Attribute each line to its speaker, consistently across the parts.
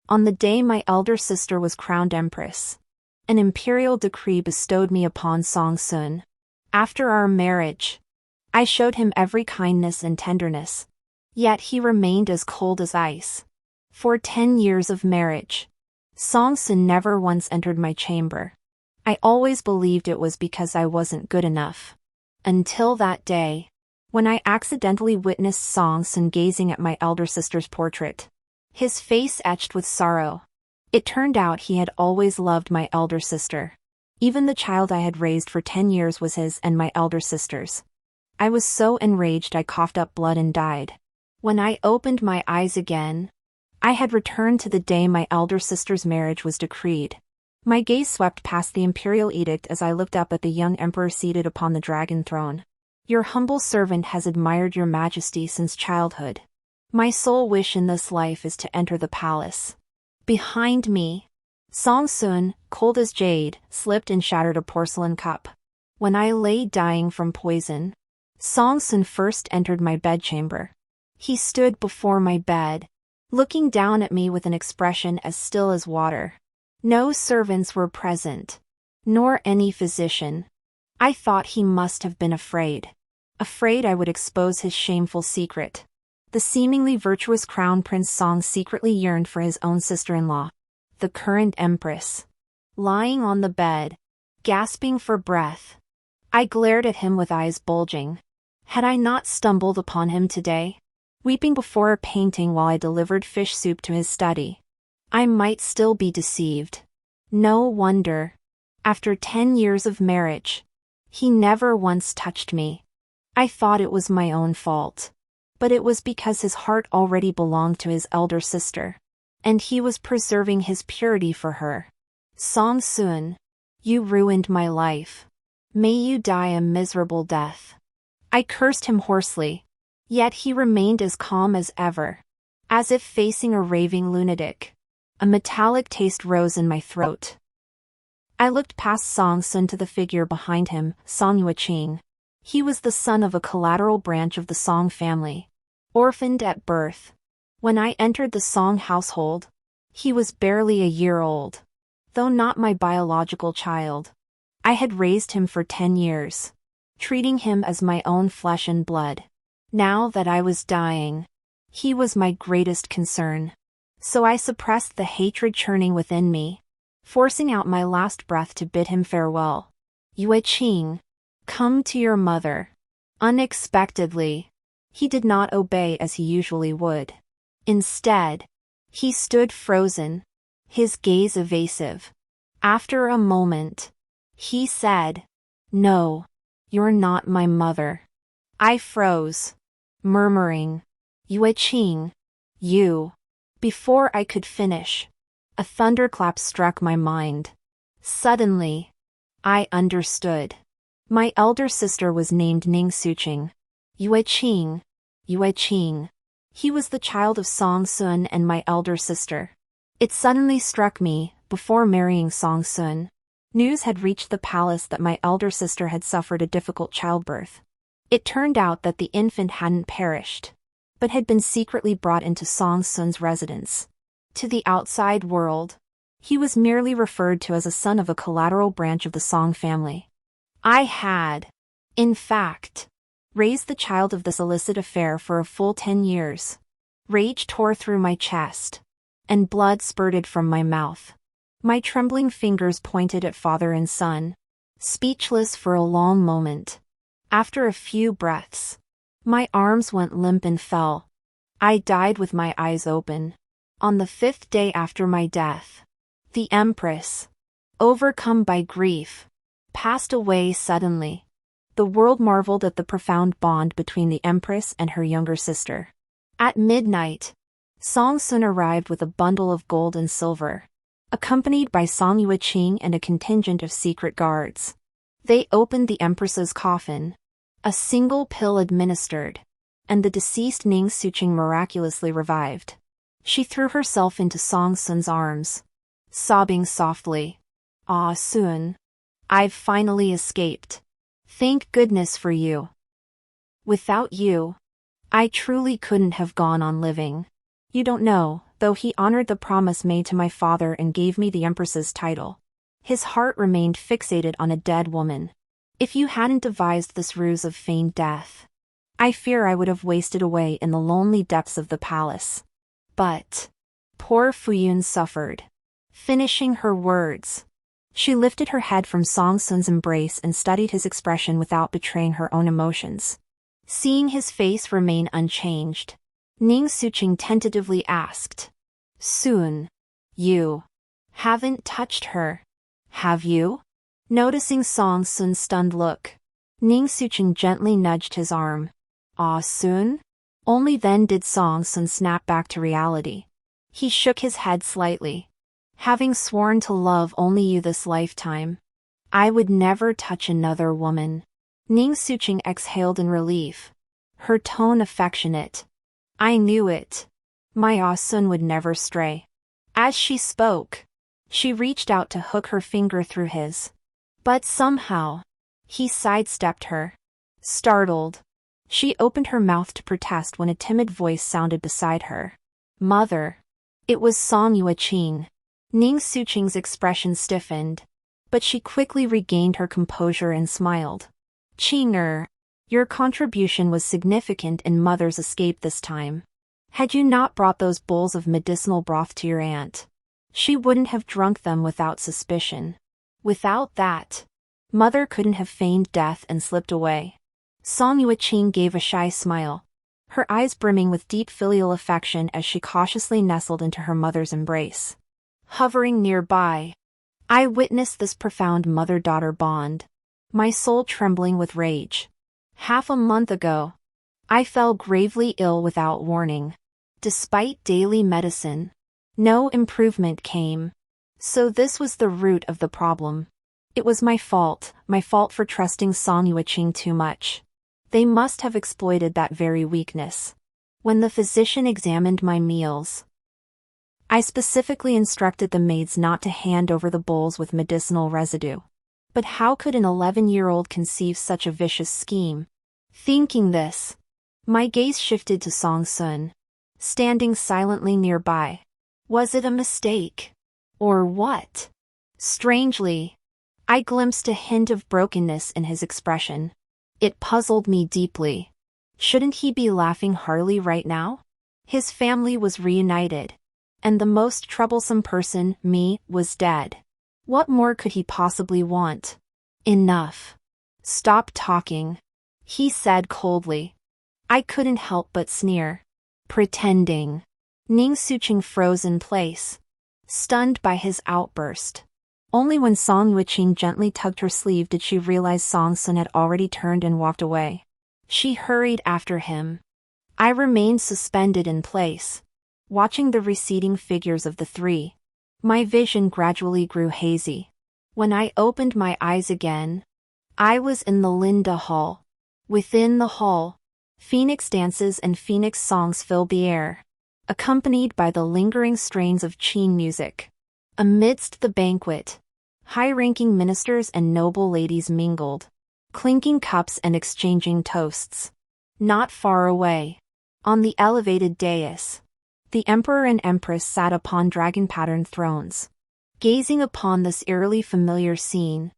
Speaker 1: On the day my elder sister was crowned empress, an imperial decree bestowed me upon Song-sun. After our marriage, I showed him every kindness and tenderness. Yet he remained as cold as ice. For 10 years of marriage, Song-sun never once entered my chamber. I always believed it was because I wasn't good enough. Until that day, when I accidentally witnessed Song-sun gazing at my elder sister's portrait, his face etched with sorrow. It turned out he had always loved my elder sister. Even the child I had raised for 10 years was his and my elder sister's. I was so enraged I coughed up blood and died. When I opened my eyes again, I had returned to the day my elder sister's marriage was decreed. My gaze swept past the imperial edict as I looked up at the young emperor seated upon the dragon throne. Your humble servant has admired your majesty since childhood. My sole wish in this life is to enter the palace. Behind me, Song-sun, cold as jade, slipped and shattered a porcelain cup. When I lay dying from poison, Song-sun first entered my bedchamber. He stood before my bed, looking down at me with an expression as still as water. No servants were present, nor any physician. I thought he must have been afraid. Afraid I would expose his shameful secret. The seemingly virtuous crown prince Song secretly yearned for his own sister-in-law, the current empress. Lying on the bed, gasping for breath, I glared at him with eyes bulging. Had I not stumbled upon him today, weeping before a painting while I delivered fish soup to his study, I might still be deceived. No wonder. After 10 years of marriage, he never once touched me. I thought it was my own fault. But it was because his heart already belonged to his elder sister, and he was preserving his purity for her. Song-sun, you ruined my life. May you die a miserable death. I cursed him hoarsely, yet he remained as calm as ever, as if facing a raving lunatic. A metallic taste rose in my throat. I looked past Song-sun to the figure behind him, Song Yueching. He was the son of a collateral branch of the Song family, orphaned at birth. When I entered the Song household, he was barely a year old. Though not my biological child, I had raised him for 10 years, treating him as my own flesh and blood. Now that I was dying, he was my greatest concern. So I suppressed the hatred churning within me, forcing out my last breath to bid him farewell. Yueching, come to your mother. Unexpectedly, he did not obey as he usually would. Instead, he stood frozen, his gaze evasive. After a moment, he said, "No, you're not my mother." I froze, murmuring, "Yueching, you." Before I could finish, a thunderclap struck my mind. Suddenly, I understood. My elder sister was named Ning Suching. Yueching, Yueching. He was the child of Song-sun and my elder sister. It suddenly struck me, before marrying Song-sun, news had reached the palace that my elder sister had suffered a difficult childbirth. It turned out that the infant hadn't perished, but had been secretly brought into Song-sun's residence. To the outside world, he was merely referred to as a son of a collateral branch of the Song family. I had, in fact, raised the child of this illicit affair for a full 10 years. Rage tore through my chest, and blood spurted from my mouth. My trembling fingers pointed at father and son, speechless for a long moment. After a few breaths, my arms went limp and fell. I died with my eyes open. On the 5th day after my death, the Empress, overcome by grief, passed away suddenly. The world marveled at the profound bond between the Empress and her younger sister. At midnight, Song-sun arrived with a bundle of gold and silver, accompanied by Song Yueching and a contingent of secret guards. They opened the Empress's coffin, a single pill administered, and the deceased Ning Suching miraculously revived. She threw herself into Song-sun's arms, sobbing softly, "Ah, Sun, I've finally escaped. Thank goodness for you. Without you, I truly couldn't have gone on living. You don't know, though he honored the promise made to my father and gave me the empress's title. His heart remained fixated on a dead woman. If you hadn't devised this ruse of feigned death, I fear I would have wasted away in the lonely depths of the palace. But poor Fuyun suffered. Finishing her words, she lifted her head from Song Sun's embrace and studied his expression without betraying her own emotions. Seeing his face remain unchanged, Ning Suqing tentatively asked, "Soon, you haven't touched her, have you?" Noticing Song Sun's stunned look, Ning Suqing gently nudged his arm. "Ah, soon?" Only then did Song Sun snap back to reality. He shook his head slightly. "Having sworn to love only you this lifetime, I would never touch another woman." Ning Suqing exhaled in relief, her tone affectionate. "I knew it. My Ah-sun would never stray." As she spoke, she reached out to hook her finger through his. But somehow, he sidestepped her. Startled, she opened her mouth to protest when a timid voice sounded beside her. "Mother." It was Song Yuqing. Ning Suqing's expression stiffened, but she quickly regained her composure and smiled. "Qing'er, your contribution was significant in Mother's escape this time. Had you not brought those bowls of medicinal broth to your aunt, she wouldn't have drunk them without suspicion. Without that, Mother couldn't have feigned death and slipped away." Song Yuqing gave a shy smile, her eyes brimming with deep filial affection as she cautiously nestled into her mother's embrace. Hovering nearby, I witnessed this profound mother-daughter bond, my soul trembling with rage. Half a month ago, I fell gravely ill without warning. Despite daily medicine, no improvement came. So this was the root of the problem. It was my fault for trusting Song Yuqing too much. They must have exploited that very weakness. When the physician examined my meals, I specifically instructed the maids not to hand over the bowls with medicinal residue. But how could an 11-year-old conceive such a vicious scheme? Thinking this, my gaze shifted to Song Sun, standing silently nearby. Was it a mistake? Or what? Strangely, I glimpsed a hint of brokenness in his expression. It puzzled me deeply. Shouldn't he be laughing heartily right now? His family was reunited, and the most troublesome person, me, was dead. What more could he possibly want? Enough. Stop talking, he said coldly. I couldn't help but sneer. Pretending. Ning Suqing froze in place, stunned by his outburst. Only when Song Yuqing gently tugged her sleeve did she realize Song Sun had already turned and walked away. She hurried after him. I remained suspended in place, watching the receding figures of the three. My vision gradually grew hazy. When I opened my eyes again, I was in the Linda Hall. Within the hall, phoenix dances and phoenix songs filled the air, accompanied by the lingering strains of Qing music. Amidst the banquet, high-ranking ministers and noble ladies mingled, clinking cups and exchanging toasts. Not far away, on the elevated dais, the emperor and empress sat upon dragon-patterned thrones. Gazing upon this eerily familiar scene,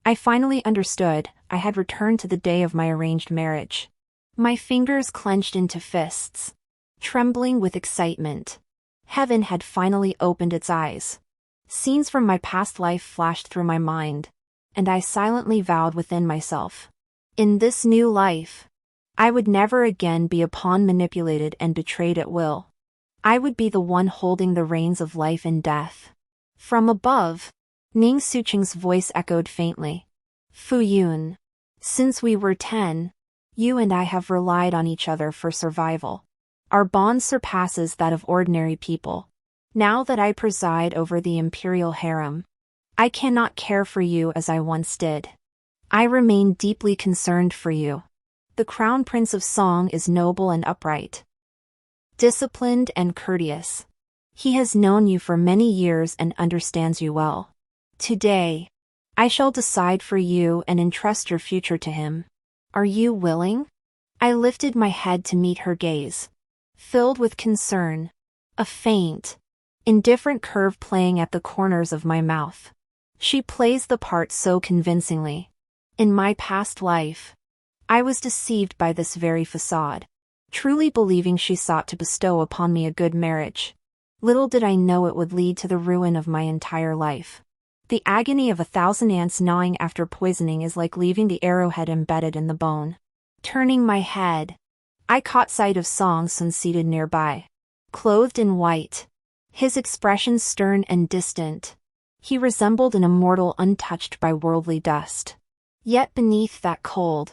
Speaker 1: I finally understood I had returned to the day of my arranged marriage. My fingers clenched into fists, trembling with excitement. Heaven had finally opened its eyes. Scenes from my past life flashed through my mind, and I silently vowed within myself. In this new life, I would never again be a pawn manipulated and betrayed at will. I would be the one holding the reins of life and death. From above, Ning Suqing's voice echoed faintly. Fuyun, since we were 10, you and I have relied on each other for survival. Our bond surpasses that of ordinary people. Now that I preside over the imperial harem, I cannot care for you as I once did. I remain deeply concerned for you. The crown prince of Song is noble and upright, disciplined and courteous. He has known you for many years and understands you well. Today, I shall decide for you and entrust your future to him. Are you willing? I lifted my head to meet her gaze, filled with concern. A faint, indifferent curve playing at the corners of my mouth. She plays the part so convincingly. In my past life, I was deceived by this very facade, truly believing she sought to bestow upon me a good marriage. Little did I know it would lead to the ruin of my entire life. The agony of 1,000 ants gnawing after poisoning is like leaving the arrowhead embedded in the bone. Turning my head, I caught sight of Song-sun seated nearby, clothed in white, his expression stern and distant. He resembled an immortal untouched by worldly dust. Yet beneath that cold,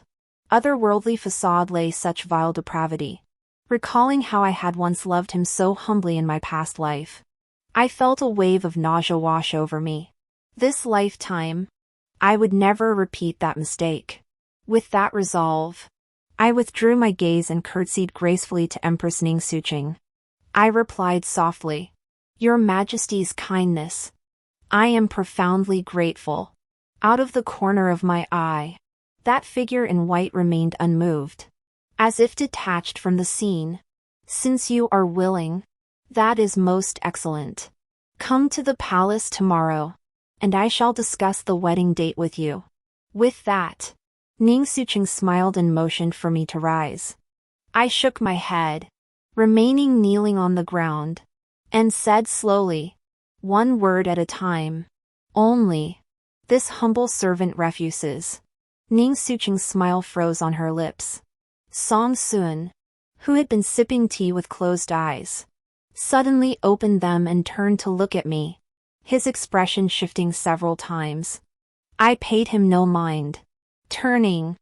Speaker 1: otherworldly facade lay such vile depravity. Recalling how I had once loved him so humbly in my past life, I felt a wave of nausea wash over me. This lifetime, I would never repeat that mistake. With that resolve, I withdrew my gaze and curtsied gracefully to Empress Ning Suching. I replied softly, "Your Majesty's kindness. I am profoundly grateful." Out of the corner of my eye, that figure in white remained unmoved, as if detached from the scene. "Since you are willing, that is most excellent. Come to the palace tomorrow, and I shall discuss the wedding date with you." With that, Ning Suching smiled and motioned for me to rise. I shook my head, remaining kneeling on the ground, and said slowly, one word at a time, "Only." "This humble servant refuses." Ning Suching's smile froze on her lips. Song-sun, who had been sipping tea with closed eyes, suddenly opened them and turned to look at me, his expression shifting several times. I paid him no mind. Turning,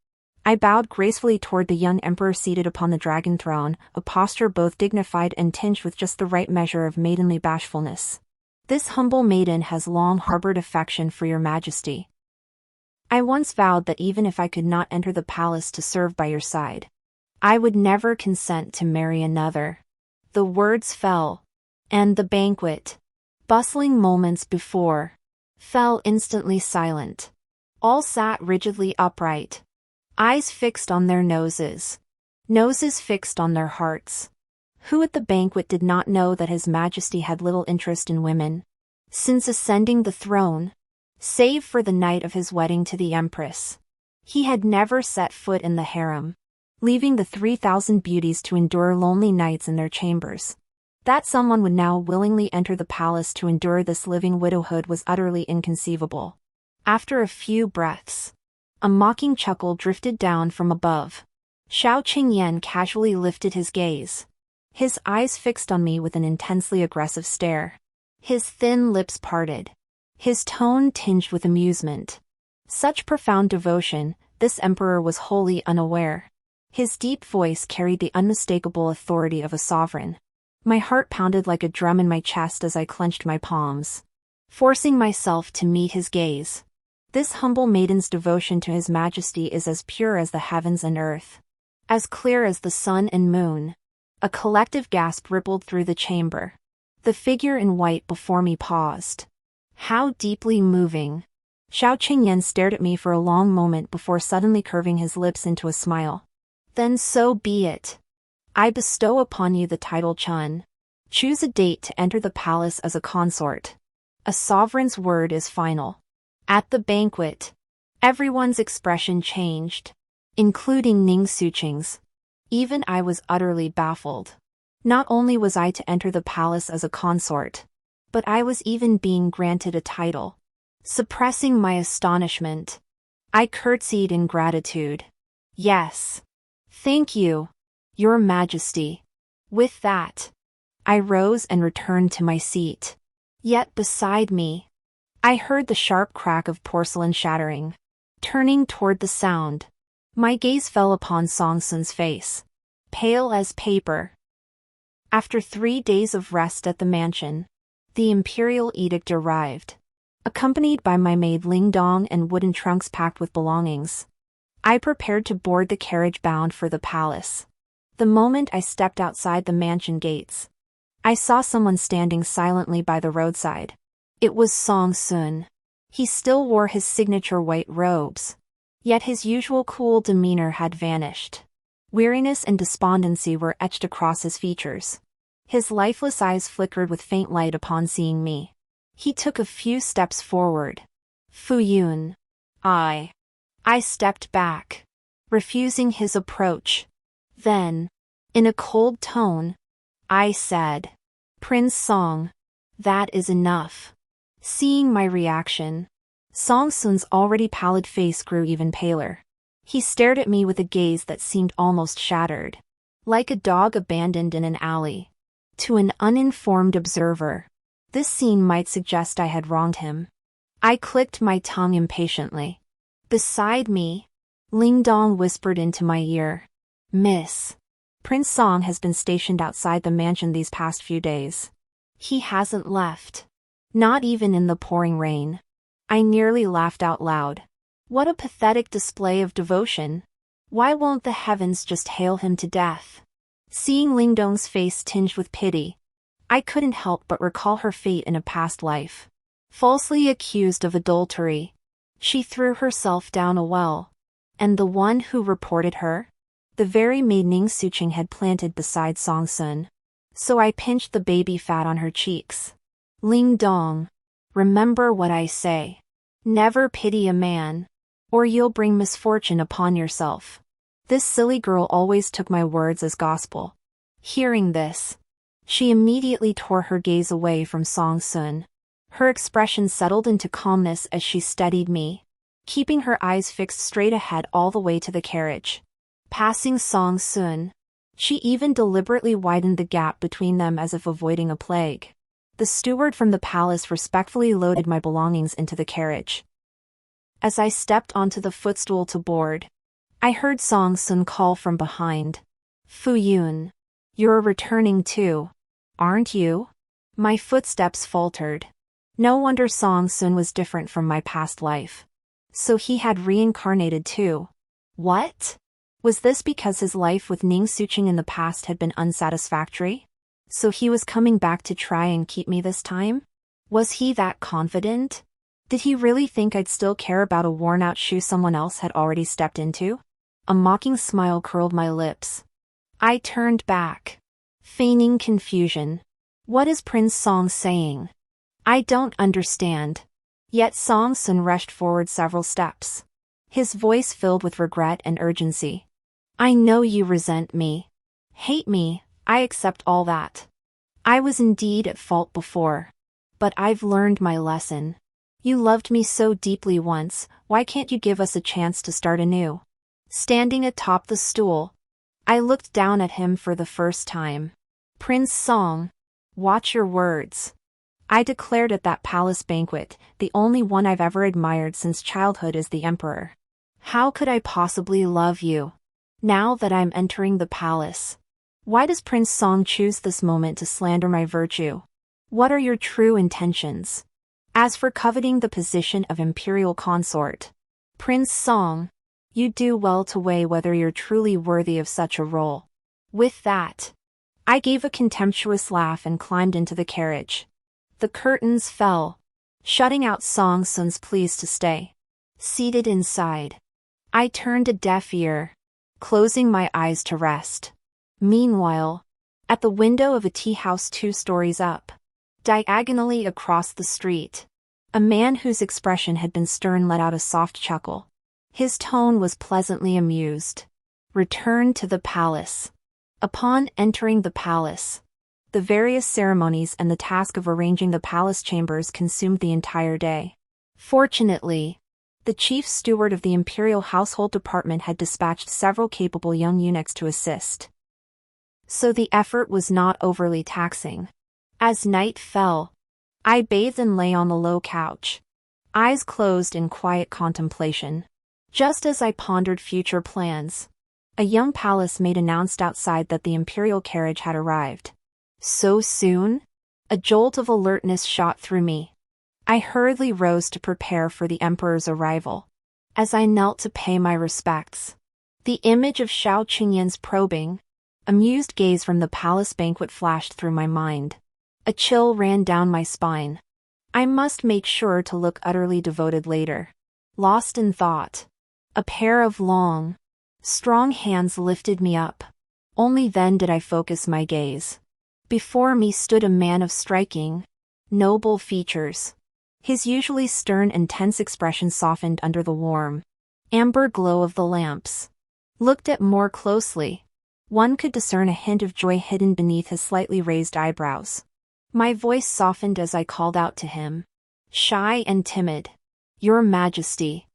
Speaker 1: I bowed gracefully toward the young emperor seated upon the dragon throne, a posture both dignified and tinged with just the right measure of maidenly bashfulness. "This humble maiden has long harbored affection for your majesty. I once vowed that even if I could not enter the palace to serve by your side, I would never consent to marry another." The words fell, and the banquet, bustling moments before, fell instantly silent. All sat rigidly upright, eyes fixed on their noses, noses fixed on their hearts. Who at the banquet did not know that His Majesty had little interest in women, since ascending the throne, save for the night of his wedding to the Empress? He had never set foot in the harem, leaving the 3,000 beauties to endure lonely nights in their chambers. That someone would now willingly enter the palace to endure this living widowhood was utterly inconceivable. After a few breaths, a mocking chuckle drifted down from above. Xiao Qingyan casually lifted his gaze, his eyes fixed on me with an intensely aggressive stare. His thin lips parted, his tone tinged with amusement. Such profound devotion, this emperor was wholly unaware. His deep voice carried the unmistakable authority of a sovereign. My heart pounded like a drum in my chest as I clenched my palms, forcing myself to meet his gaze. This humble maiden's devotion to His Majesty is as pure as the heavens and earth, as clear as the sun and moon. A collective gasp rippled through the chamber. The figure in white before me paused. How deeply moving. Xiao Qingyan stared at me for a long moment before suddenly curving his lips into a smile. "Then so be it. I bestow upon you the title Chun. Choose a date to enter the palace as a consort. A sovereign's word is final." At the banquet, everyone's expression changed, including Ning Suching's. Even I was utterly baffled. Not only was I to enter the palace as a consort, but I was even being granted a title. Suppressing my astonishment, I curtsied in gratitude. "Yes. Thank you, Your Majesty." With that, I rose and returned to my seat. Yet beside me, I heard the sharp crack of porcelain shattering. Turning toward the sound, my gaze fell upon Song-sun's face, pale as paper. After 3 days of rest at the mansion, the imperial edict arrived, accompanied by my maid Ling Dong and wooden trunks packed with belongings. I prepared to board the carriage bound for the palace. The moment I stepped outside the mansion gates, I saw someone standing silently by the roadside. It was Song-sun. He still wore his signature white robes, yet his usual cool demeanor had vanished. Weariness and despondency were etched across his features. His lifeless eyes flickered with faint light upon seeing me. He took a few steps forward. Fu Yun. I stepped back, refusing his approach. Then, in a cold tone, I said, Prince Song, that is enough. Seeing my reaction, Song Sun's already pallid face grew even paler. He stared at me with a gaze that seemed almost shattered, like a dog abandoned in an alley. To an uninformed observer, this scene might suggest I had wronged him. I clicked my tongue impatiently. Beside me, Ling Dong whispered into my ear, Miss, Prince Song has been stationed outside the mansion these past few days. He hasn't left. Not even in the pouring rain. I nearly laughed out loud. What a pathetic display of devotion. Why won't the heavens just hail him to death? Seeing Ling Dong's face tinged with pity, I couldn't help but recall her fate in a past life. Falsely accused of adultery, she threw herself down a well. And the one who reported her? The very maid Ning Suqing had planted beside Song Sun. So I pinched the baby fat on her cheeks. Ling Dong, remember what I say. Never pity a man, or you'll bring misfortune upon yourself. This silly girl always took my words as gospel. Hearing this, she immediately tore her gaze away from Song Sun. Her expression settled into calmness as she studied me, keeping her eyes fixed straight ahead all the way to the carriage. Passing Song Sun, she even deliberately widened the gap between them as if avoiding a plague. The steward from the palace respectfully loaded my belongings into the carriage. As I stepped onto the footstool to board, I heard Song Sun call from behind. Fu Yun, you're returning too, aren't you? My footsteps faltered. No wonder Song Sun was different from my past life. So he had reincarnated too. What? Was this because his life with Ning Suqing in the past had been unsatisfactory? So he was coming back to try and keep me this time? Was he that confident? Did he really think I'd still care about a worn-out shoe someone else had already stepped into? A mocking smile curled my lips. I turned back, feigning confusion. What is Prince Song saying? I don't understand. Yet Song Sun rushed forward several steps, his voice filled with regret and urgency. I know you resent me, hate me, I accept all that. I was indeed at fault before. But I've learned my lesson. You loved me so deeply once, why can't you give us a chance to start anew? Standing atop the stool, I looked down at him for the first time. Prince Song, watch your words. I declared at that palace banquet, the only one I've ever admired since childhood is the emperor. How could I possibly love you? Now that I'm entering the palace. Why does Prince Song choose this moment to slander my virtue? What are your true intentions? As for coveting the position of imperial consort, Prince Song, you do well to weigh whether you're truly worthy of such a role. With that, I gave a contemptuous laugh and climbed into the carriage. The curtains fell, shutting out Song Sun's pleas to stay. Seated inside, I turned a deaf ear, closing my eyes to rest. Meanwhile, at the window of a tea house 2 stories up, diagonally across the street, a man whose expression had been stern let out a soft chuckle. His tone was pleasantly amused. Return to the palace. Upon entering the palace, the various ceremonies and the task of arranging the palace chambers consumed the entire day. Fortunately, the chief steward of the imperial household department had dispatched several capable young eunuchs to assist. So the effort was not overly taxing. As night fell, I bathed and lay on the low couch, eyes closed in quiet contemplation. Just as I pondered future plans, a young palace maid announced outside that the imperial carriage had arrived. So soon? A jolt of alertness shot through me. I hurriedly rose to prepare for the emperor's arrival. As I knelt to pay my respects, the image of Xiao Qingyan's probing, amused gaze from the palace banquet flashed through my mind. A chill ran down my spine. I must make sure to look utterly devoted later. Lost in thought, a pair of long, strong hands lifted me up. Only then did I focus my gaze. Before me stood a man of striking, noble features. His usually stern and tense expression softened under the warm, amber glow of the lamps. Looked at more closely, one could discern a hint of joy hidden beneath his slightly raised eyebrows. My voice softened as I called out to him. Shy and timid. Your Majesty.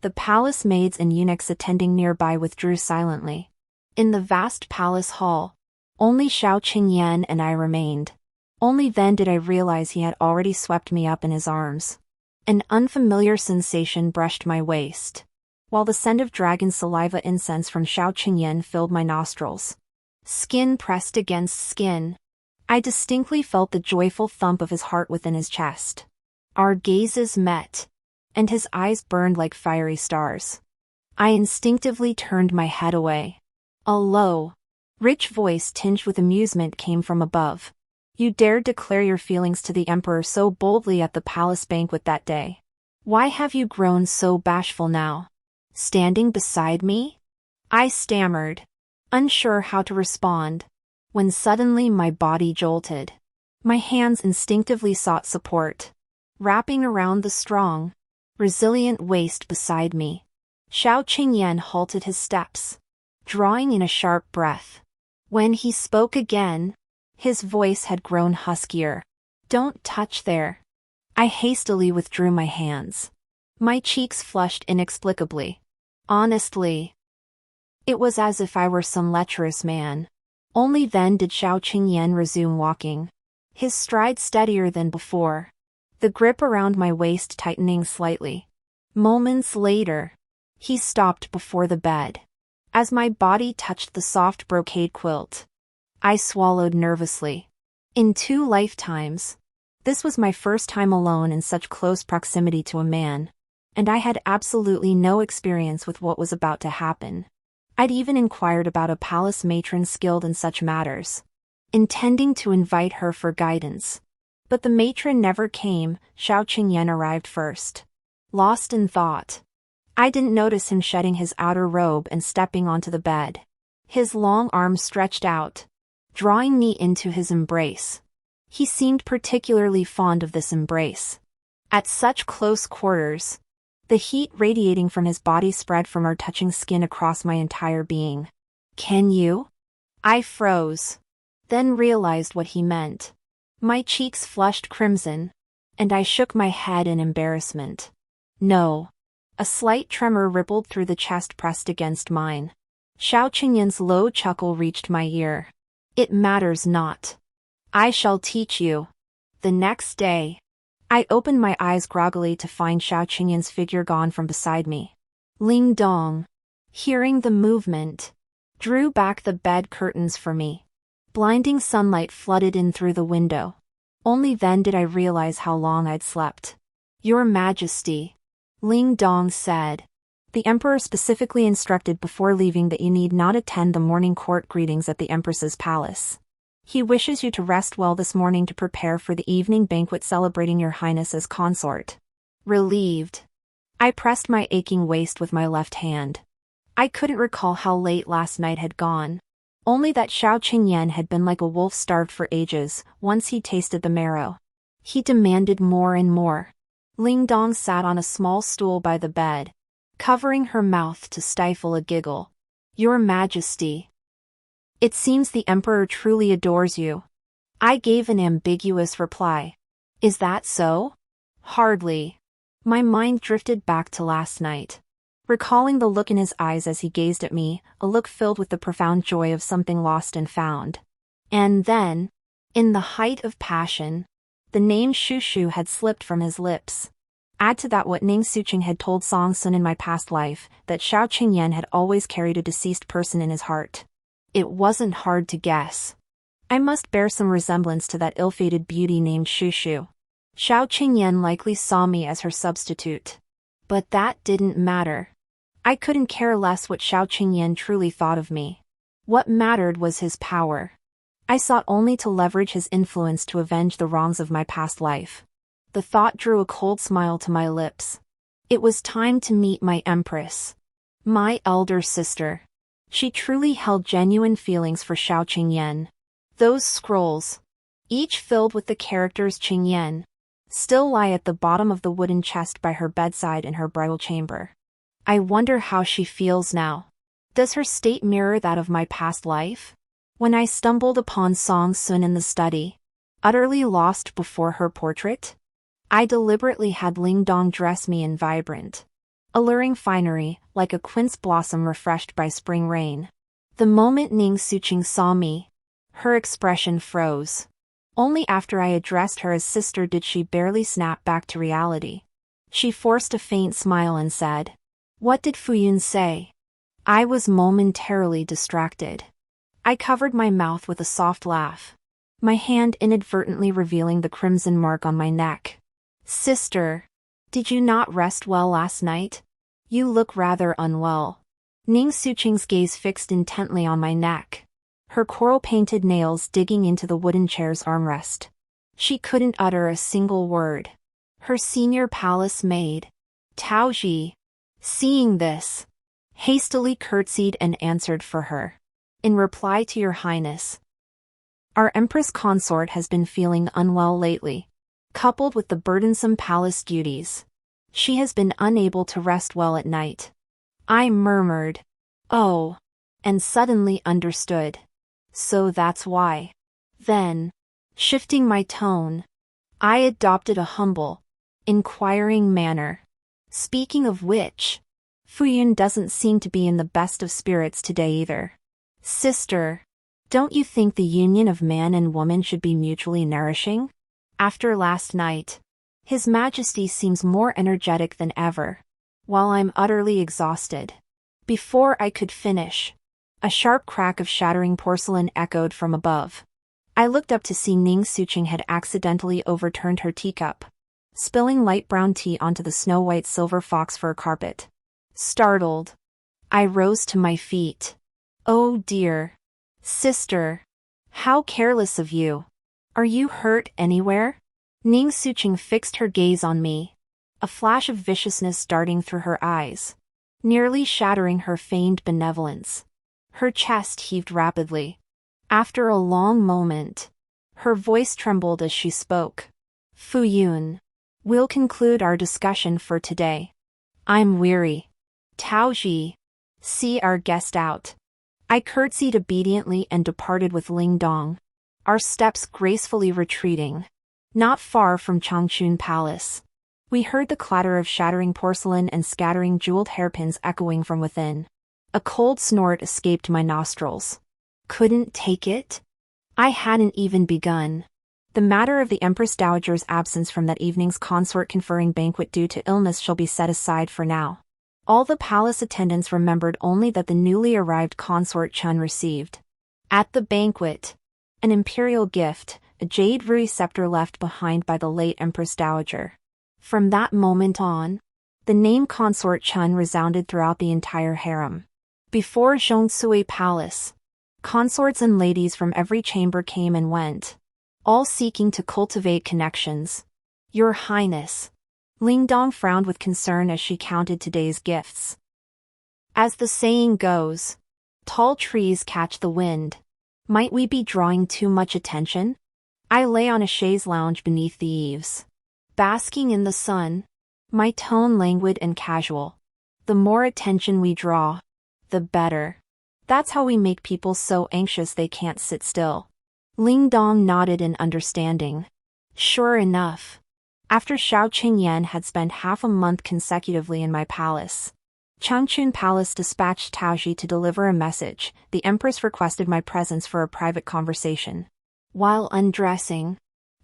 Speaker 1: The palace maids and eunuchs attending nearby withdrew silently. In the vast palace hall, only Xiao Qingyan and I remained. Only then did I realize he had already swept me up in his arms. An unfamiliar sensation brushed my waist, while the scent of dragon saliva incense from Xiao Qingyan filled my nostrils. Skin pressed against skin. I distinctly felt the joyful thump of his heart within his chest. Our gazes met, and his eyes burned like fiery stars. I instinctively turned my head away. A low, rich voice tinged with amusement came from above. You dared declare your feelings to the emperor so boldly at the palace banquet that day. Why have you grown so bashful now? Standing beside me? I stammered, unsure how to respond, when suddenly my body jolted. My hands instinctively sought support, wrapping around the strong, resilient waist beside me. Xiao Qingyan halted his steps, drawing in a sharp breath. When he spoke again, his voice had grown huskier. Don't touch there. I hastily withdrew my hands. My cheeks flushed inexplicably. Honestly, it was as if I were some lecherous man. Only then did Xiao Qingyan resume walking, his stride steadier than before, the grip around my waist tightening slightly. Moments later, he stopped before the bed. As my body touched the soft brocade quilt, I swallowed nervously. In 2 lifetimes, this was my first time alone in such close proximity to a man, and I had absolutely no experience with what was about to happen. I'd even inquired about a palace matron skilled in such matters, intending to invite her for guidance. But the matron never came. Xiao Qingyan arrived first. Lost in thought, I didn't notice him shedding his outer robe and stepping onto the bed. His long arms stretched out, drawing me into his embrace. He seemed particularly fond of this embrace. At such close quarters, the heat radiating from his body spread from our touching skin across my entire being. Can you? I froze, then realized what he meant. My cheeks flushed crimson, and I shook my head in embarrassment. No. A slight tremor rippled through the chest pressed against mine. Xiao Qingyan's low chuckle reached my ear. It matters not. I shall teach you. The next day, I opened my eyes groggily to find Xiao Qingyan's figure gone from beside me. Ling Dong, hearing the movement, drew back the bed curtains for me. Blinding sunlight flooded in through the window. Only then did I realize how long I'd slept. Your Majesty, Ling Dong said. The emperor specifically instructed before leaving that you need not attend the morning court greetings at the empress's palace. He wishes you to rest well this morning to prepare for the evening banquet celebrating your highness as consort. Relieved, I pressed my aching waist with my left hand. I couldn't recall how late last night had gone. Only that Xiao Qingyan had been like a wolf starved for ages. Once he tasted the marrow, he demanded more and more. Ling Dong sat on a small stool by the bed, covering her mouth to stifle a giggle. Your Majesty, it seems the emperor truly adores you. I gave an ambiguous reply. Is that so? Hardly. My mind drifted back to last night, recalling the look in his eyes as he gazed at me, a look filled with the profound joy of something lost and found. And then, in the height of passion, the name Shushu had slipped from his lips. Add to that what Ning Suqing had told Song Sun in my past life, that Xiao Qingyan had always carried a deceased person in his heart. It wasn't hard to guess. I must bear some resemblance to that ill-fated beauty named Shushu. Xiao Qingyan likely saw me as her substitute. But that didn't matter. I couldn't care less what Xiao Qingyan truly thought of me. What mattered was his power. I sought only to leverage his influence to avenge the wrongs of my past life. The thought drew a cold smile to my lips. It was time to meet my empress. My elder sister. She truly held genuine feelings for Xiao Qingyan. Those scrolls, each filled with the characters Qingyan, still lie at the bottom of the wooden chest by her bedside in her bridal chamber. I wonder how she feels now. Does her state mirror that of my past life? When I stumbled upon Song Sun in the study, utterly lost before her portrait, I deliberately had Ling Dong dress me in vibrant, alluring finery, like a quince blossom refreshed by spring rain. The moment Ning Suqing saw me, her expression froze. Only after I addressed her as sister did she barely snap back to reality. She forced a faint smile and said, "What did Fuyun say?" I was momentarily distracted. I covered my mouth with a soft laugh, my hand inadvertently revealing the crimson mark on my neck. "Sister, did you not rest well last night? You look rather unwell." Ning Suqing's gaze fixed intently on my neck, her coral-painted nails digging into the wooden chair's armrest. She couldn't utter a single word. Her senior palace maid, Tao Ji, seeing this, hastily curtsied and answered for her. "In reply to your highness, our empress consort has been feeling unwell lately, coupled with the burdensome palace duties. She has been unable to rest well at night." I murmured, "Oh," and suddenly understood. So that's why. Then, shifting my tone, I adopted a humble, inquiring manner. "Speaking of which, Fuyun doesn't seem to be in the best of spirits today either. Sister, don't you think the union of man and woman should be mutually nourishing? After last night, His Majesty seems more energetic than ever, while I'm utterly exhausted." Before I could finish, a sharp crack of shattering porcelain echoed from above. I looked up to see Ning Suqing had accidentally overturned her teacup, spilling light brown tea onto the snow-white silver fox fur carpet. Startled, I rose to my feet. "Oh dear. Sister, how careless of you. Are you hurt anywhere?" Ning Suqing fixed her gaze on me, a flash of viciousness darting through her eyes, nearly shattering her feigned benevolence. Her chest heaved rapidly. After a long moment, her voice trembled as she spoke. "Fuyun, we'll conclude our discussion for today. I'm weary. Tao Ji, see our guest out." I curtsied obediently and departed with Ling Dong, our steps gracefully retreating. Not far from Changchun Palace, we heard the clatter of shattering porcelain and scattering jeweled hairpins echoing from within. A cold snort escaped my nostrils. Couldn't take it? I hadn't even begun. The matter of the Empress Dowager's absence from that evening's consort-conferring banquet due to illness shall be set aside for now. All the palace attendants remembered only that the newly arrived consort Chun received, at the banquet, an imperial gift, a jade rui scepter left behind by the late Empress Dowager. From that moment on, the name consort Chun resounded throughout the entire harem. Before Zhongsui Palace, consorts and ladies from every chamber came and went, all seeking to cultivate connections. "Your Highness." Ling Dong frowned with concern as she counted today's gifts. "As the saying goes, tall trees catch the wind. Might we be drawing too much attention?" I lay on a chaise lounge beneath the eaves, basking in the sun, my tone languid and casual. The more attention we draw, the better. That's how we make people so anxious they can't sit still. Ling Dong nodded in understanding. Sure enough, after Xiao Qingyan had spent half a month consecutively in my palace, Changchun Palace dispatched Taoji to deliver a message. The Empress requested my presence for a private conversation. While undressing,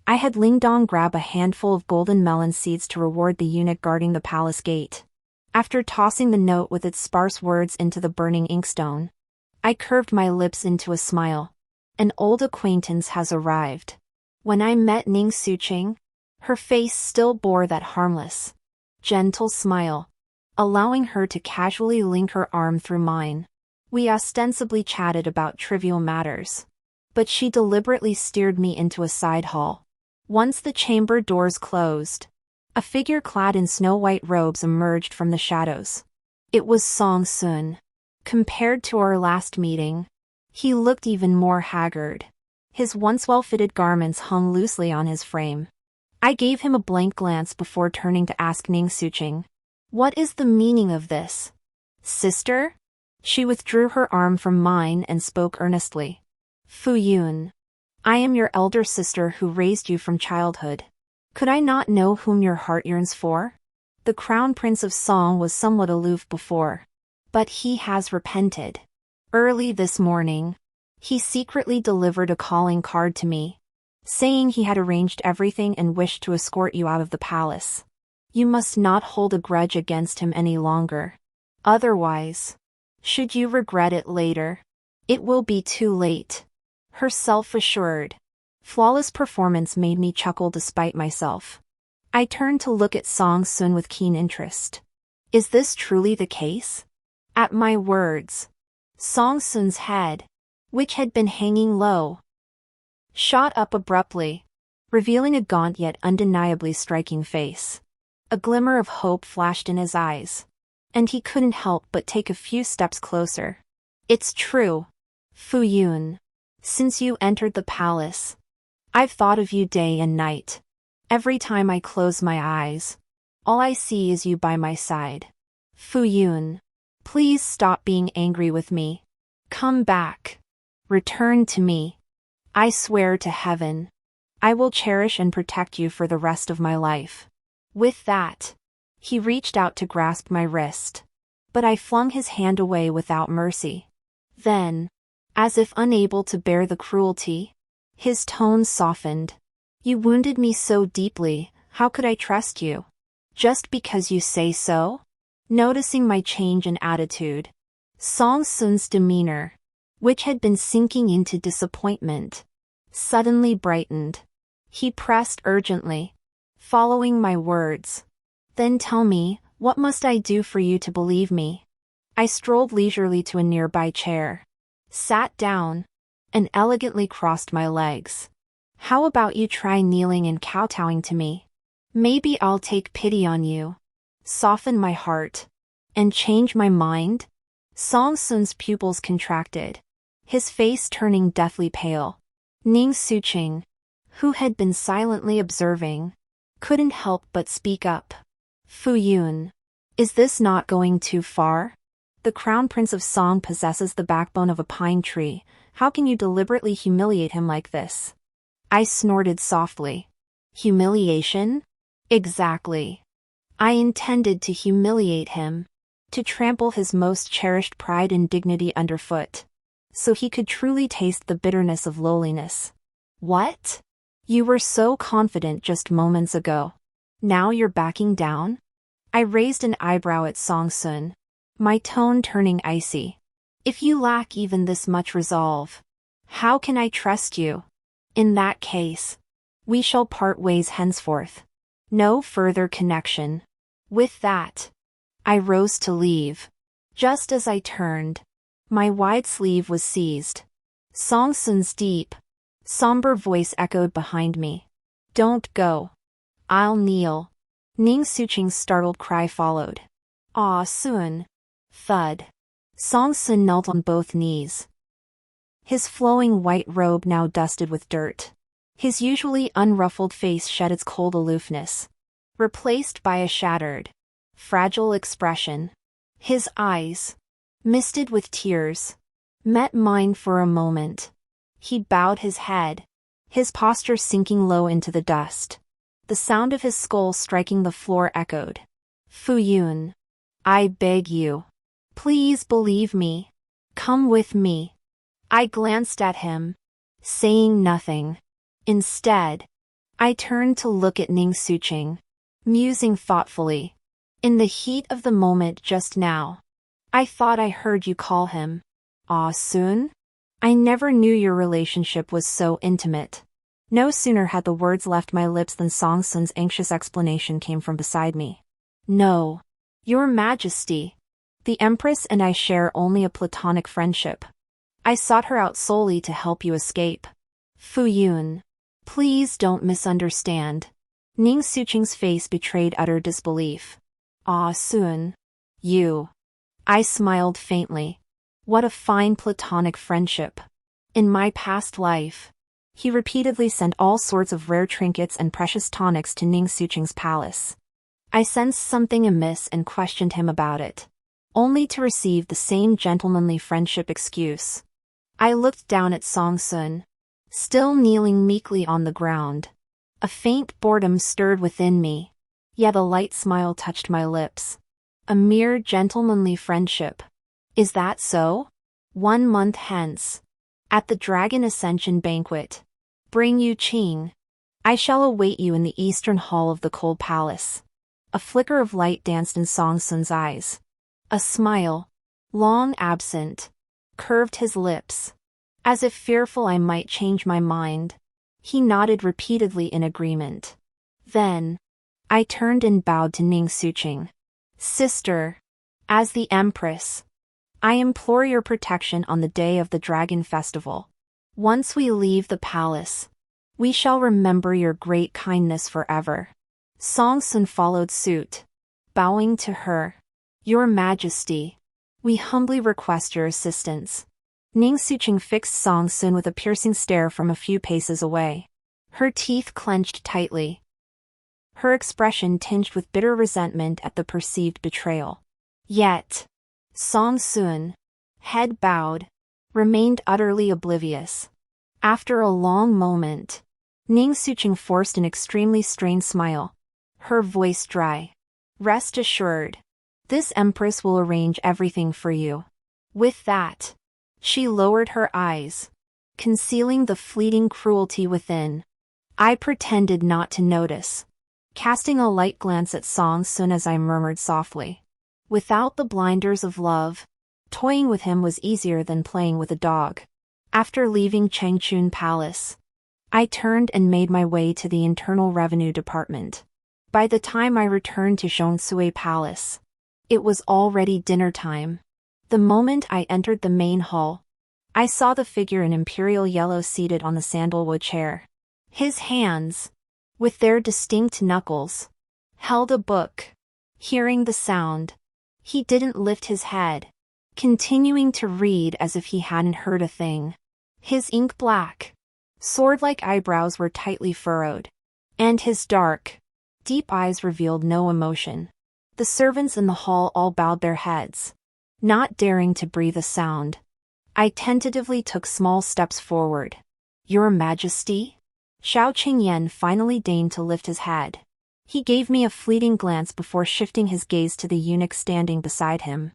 Speaker 1: I had Ling Dong grab a handful of golden melon seeds to reward the eunuch guarding the palace gate. After tossing the note with its sparse words into the burning inkstone, I curved my lips into a smile. An old acquaintance has arrived. When I met Ning Suqing, her face still bore that harmless, gentle smile, allowing her to casually link her arm through mine. We ostensibly chatted about trivial matters, but she deliberately steered me into a side hall. Once the chamber doors closed, a figure clad in snow-white robes emerged from the shadows. It was Song Sun. Compared to our last meeting, he looked even more haggard. His once well-fitted garments hung loosely on his frame. I gave him a blank glance before turning to ask Ning Suching, "What is the meaning of this? Sister?" She withdrew her arm from mine and spoke earnestly. "Fu Yun, I am your elder sister who raised you from childhood. Could I not know whom your heart yearns for?" The Crown Prince of Song was somewhat aloof before, but he has repented. Early this morning, he secretly delivered a calling card to me, saying he had arranged everything and wished to escort you out of the palace. You must not hold a grudge against him any longer. Otherwise, should you regret it later, it will be too late. Her self-assured, flawless performance made me chuckle despite myself. I turned to look at Song Sun with keen interest. Is this truly the case? At my words, Song Sun's head, which had been hanging low, shot up abruptly, revealing a gaunt yet undeniably striking face. A glimmer of hope flashed in his eyes, and he couldn't help but take a few steps closer. It's true, Fu Yun. Since you entered the palace, I've thought of you day and night. Every time I close my eyes, all I see is you by my side. Fu Yun, please stop being angry with me. Come back. Return to me. I swear to heaven, I will cherish and protect you for the rest of my life. With that, he reached out to grasp my wrist, but I flung his hand away without mercy. Then, as if unable to bear the cruelty, his tone softened. You wounded me so deeply, how could I trust you? Just because you say so? Noticing my change in attitude, Song Sun's demeanor, which had been sinking into disappointment, suddenly brightened. He pressed urgently, following my words. Then tell me, what must I do for you to believe me? I strolled leisurely to a nearby chair, sat down, and elegantly crossed my legs. How about you try kneeling and kowtowing to me? Maybe I'll take pity on you, soften my heart, and change my mind? Song Sun's pupils contracted, his face turning deathly pale. Ning Suching, who had been silently observing, couldn't help but speak up. Fu Yun, is this not going too far? The Crown Prince of Song possesses the backbone of a pine tree. How can you deliberately humiliate him like this? I snorted softly. Humiliation? Exactly. I intended to humiliate him, to trample his most cherished pride and dignity underfoot, so he could truly taste the bitterness of lowliness. What? You were so confident just moments ago. Now you're backing down? I raised an eyebrow at Song Sun, my tone turning icy. If you lack even this much resolve, how can I trust you? In that case, we shall part ways henceforth. No further connection. With that, I rose to leave. Just as I turned, my wide sleeve was seized. Song Sun's deep, somber voice echoed behind me. Don't go. I'll kneel. Ning Suching's startled cry followed. Ah Sun. Thud. Song Sun knelt on both knees, his flowing white robe now dusted with dirt. His usually unruffled face shed its cold aloofness, replaced by a shattered, fragile expression. His eyes, misted with tears, met mine for a moment. He bowed his head, his posture sinking low into the dust. The sound of his skull striking the floor echoed. Fu Yun, I beg you, please believe me. Come with me. I glanced at him, saying nothing. Instead, I turned to look at Ning Suching, musing thoughtfully. In the heat of the moment just now, I thought I heard you call him Ah Sun? I never knew your relationship was so intimate. No sooner had the words left my lips than Song Sun's anxious explanation came from beside me. No, Your Majesty. The Empress and I share only a platonic friendship. I sought her out solely to help you escape. Fu Yun, please don't misunderstand. Ning Suching's face betrayed utter disbelief. Ah Sun. You. I smiled faintly. What a fine platonic friendship. In my past life, He repeatedly sent all sorts of rare trinkets and precious tonics to Ning Suqing's palace. I sensed something amiss and questioned him about it, only to receive the same gentlemanly friendship excuse. I looked down at Song Sun, still kneeling meekly on the ground. A faint boredom stirred within me, yet a light smile touched my lips. A mere gentlemanly friendship. Is that so? 1 month hence, at the Dragon Ascension banquet, bring Yu Qing. I shall await you in the eastern hall of the Cold Palace. A flicker of light danced in Song Sun's eyes. A smile, long absent, curved his lips. As if fearful I might change my mind, he nodded repeatedly in agreement. Then, I turned and bowed to Ning Suqing. Sister, as the Empress, I implore your protection on the day of the Dragon Festival. Once we leave the palace, we shall remember your great kindness forever. Song Sun followed suit, bowing to her. Your Majesty, we humbly request your assistance. Ning Suqing fixed Song Sun with a piercing stare from a few paces away. Her teeth clenched tightly, her expression tinged with bitter resentment at the perceived betrayal. Yet, Song Sun, head bowed, remained utterly oblivious. After a long moment, Ning Suqing forced an extremely strained smile, her voice dry. Rest assured, this Empress will arrange everything for you. With that, she lowered her eyes, concealing the fleeting cruelty within. I pretended not to notice, casting a light glance at Song Sun as I murmured softly. Without the blinders of love, toying with him was easier than playing with a dog. After leaving Changchun Palace, I turned and made my way to the Internal Revenue Department. By the time I returned to Zhongsui Palace, it was already dinner time. The moment I entered the main hall, I saw the figure in imperial yellow seated on the sandalwood chair. His hands, with their distinct knuckles, held a book. Hearing the sound, he didn't lift his head, continuing to read as if he hadn't heard a thing. His ink-black, sword-like eyebrows were tightly furrowed, and his dark, deep eyes revealed no emotion. The servants in the hall all bowed their heads, not daring to breathe a sound. I tentatively took small steps forward. Your Majesty? Xiao Qingyan finally deigned to lift his head. He gave me a fleeting glance before shifting his gaze to the eunuch standing beside him.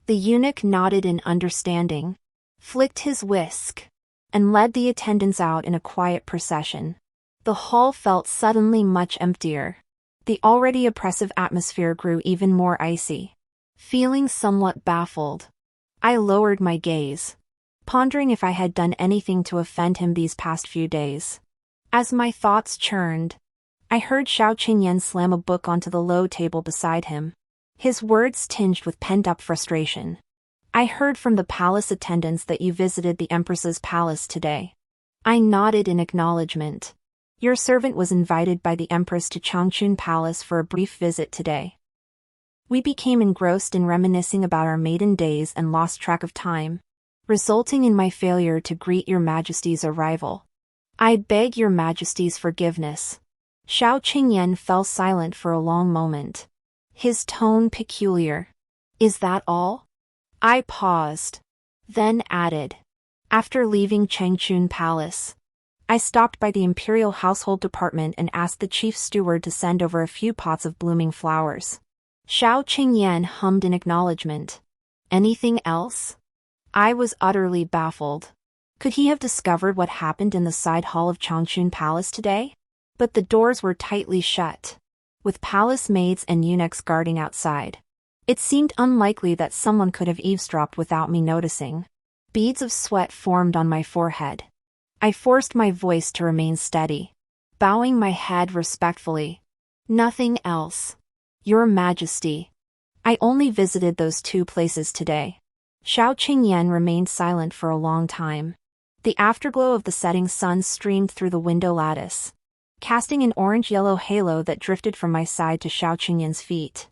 Speaker 1: The eunuch nodded in understanding, flicked his whisk, and led the attendants out in a quiet procession. The hall felt suddenly much emptier. The already oppressive atmosphere grew even more icy. Feeling somewhat baffled, I lowered my gaze, pondering if I had done anything to offend him these past few days. As my thoughts churned, I heard Xiao Qingyan slam a book onto the low table beside him, his words tinged with pent-up frustration. I heard from the palace attendants that you visited the Empress's palace today. I nodded in acknowledgement. Your servant was invited by the Empress to Changchun Palace for a brief visit today. We became engrossed in reminiscing about our maiden days and lost track of time, resulting in my failure to greet your Majesty's arrival. I beg your Majesty's forgiveness. Xiao Qingyan fell silent for a long moment, his tone peculiar. Is that all? I paused, then added. After leaving Changchun Palace, I stopped by the Imperial Household Department and asked the chief steward to send over a few pots of blooming flowers. Xiao Qingyan hummed in acknowledgement. Anything else? I was utterly baffled. Could he have discovered what happened in the side hall of Changchun Palace today? But the doors were tightly shut, with palace maids and eunuchs guarding outside. It seemed unlikely that someone could have eavesdropped without me noticing. Beads of sweat formed on my forehead. I forced my voice to remain steady, bowing my head respectfully. Nothing else. Your Majesty, I only visited those 2 places today. Xiao Qingyan remained silent for a long time. The afterglow of the setting sun streamed through the window lattice, casting an orange-yellow halo that drifted from my side to Xiao Qingyan's feet.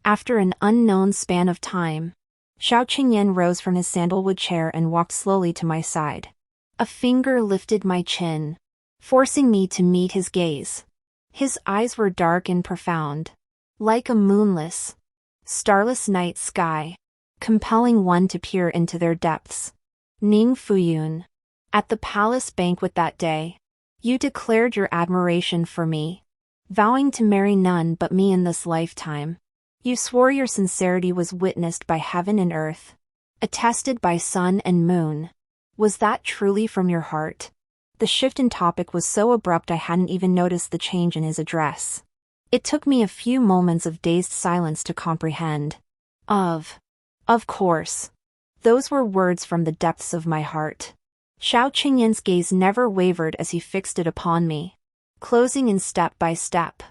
Speaker 1: After an unknown span of time, Xiao Qingyan rose from his sandalwood chair and walked slowly to my side. A finger lifted my chin, forcing me to meet his gaze. His eyes were dark and profound, like a moonless, starless night sky, compelling one to peer into their depths. Ning Fuyun. At the palace banquet that day, you declared your admiration for me, vowing to marry none but me in this lifetime. You swore your sincerity was witnessed by heaven and earth, attested by sun and moon. Was that truly from your heart? The shift in topic was so abrupt I hadn't even noticed the change in his address. It took me a few moments of dazed silence to comprehend. Of course. Those were words from the depths of my heart. Xiao Qingyan's gaze never wavered as he fixed it upon me, closing in step by step.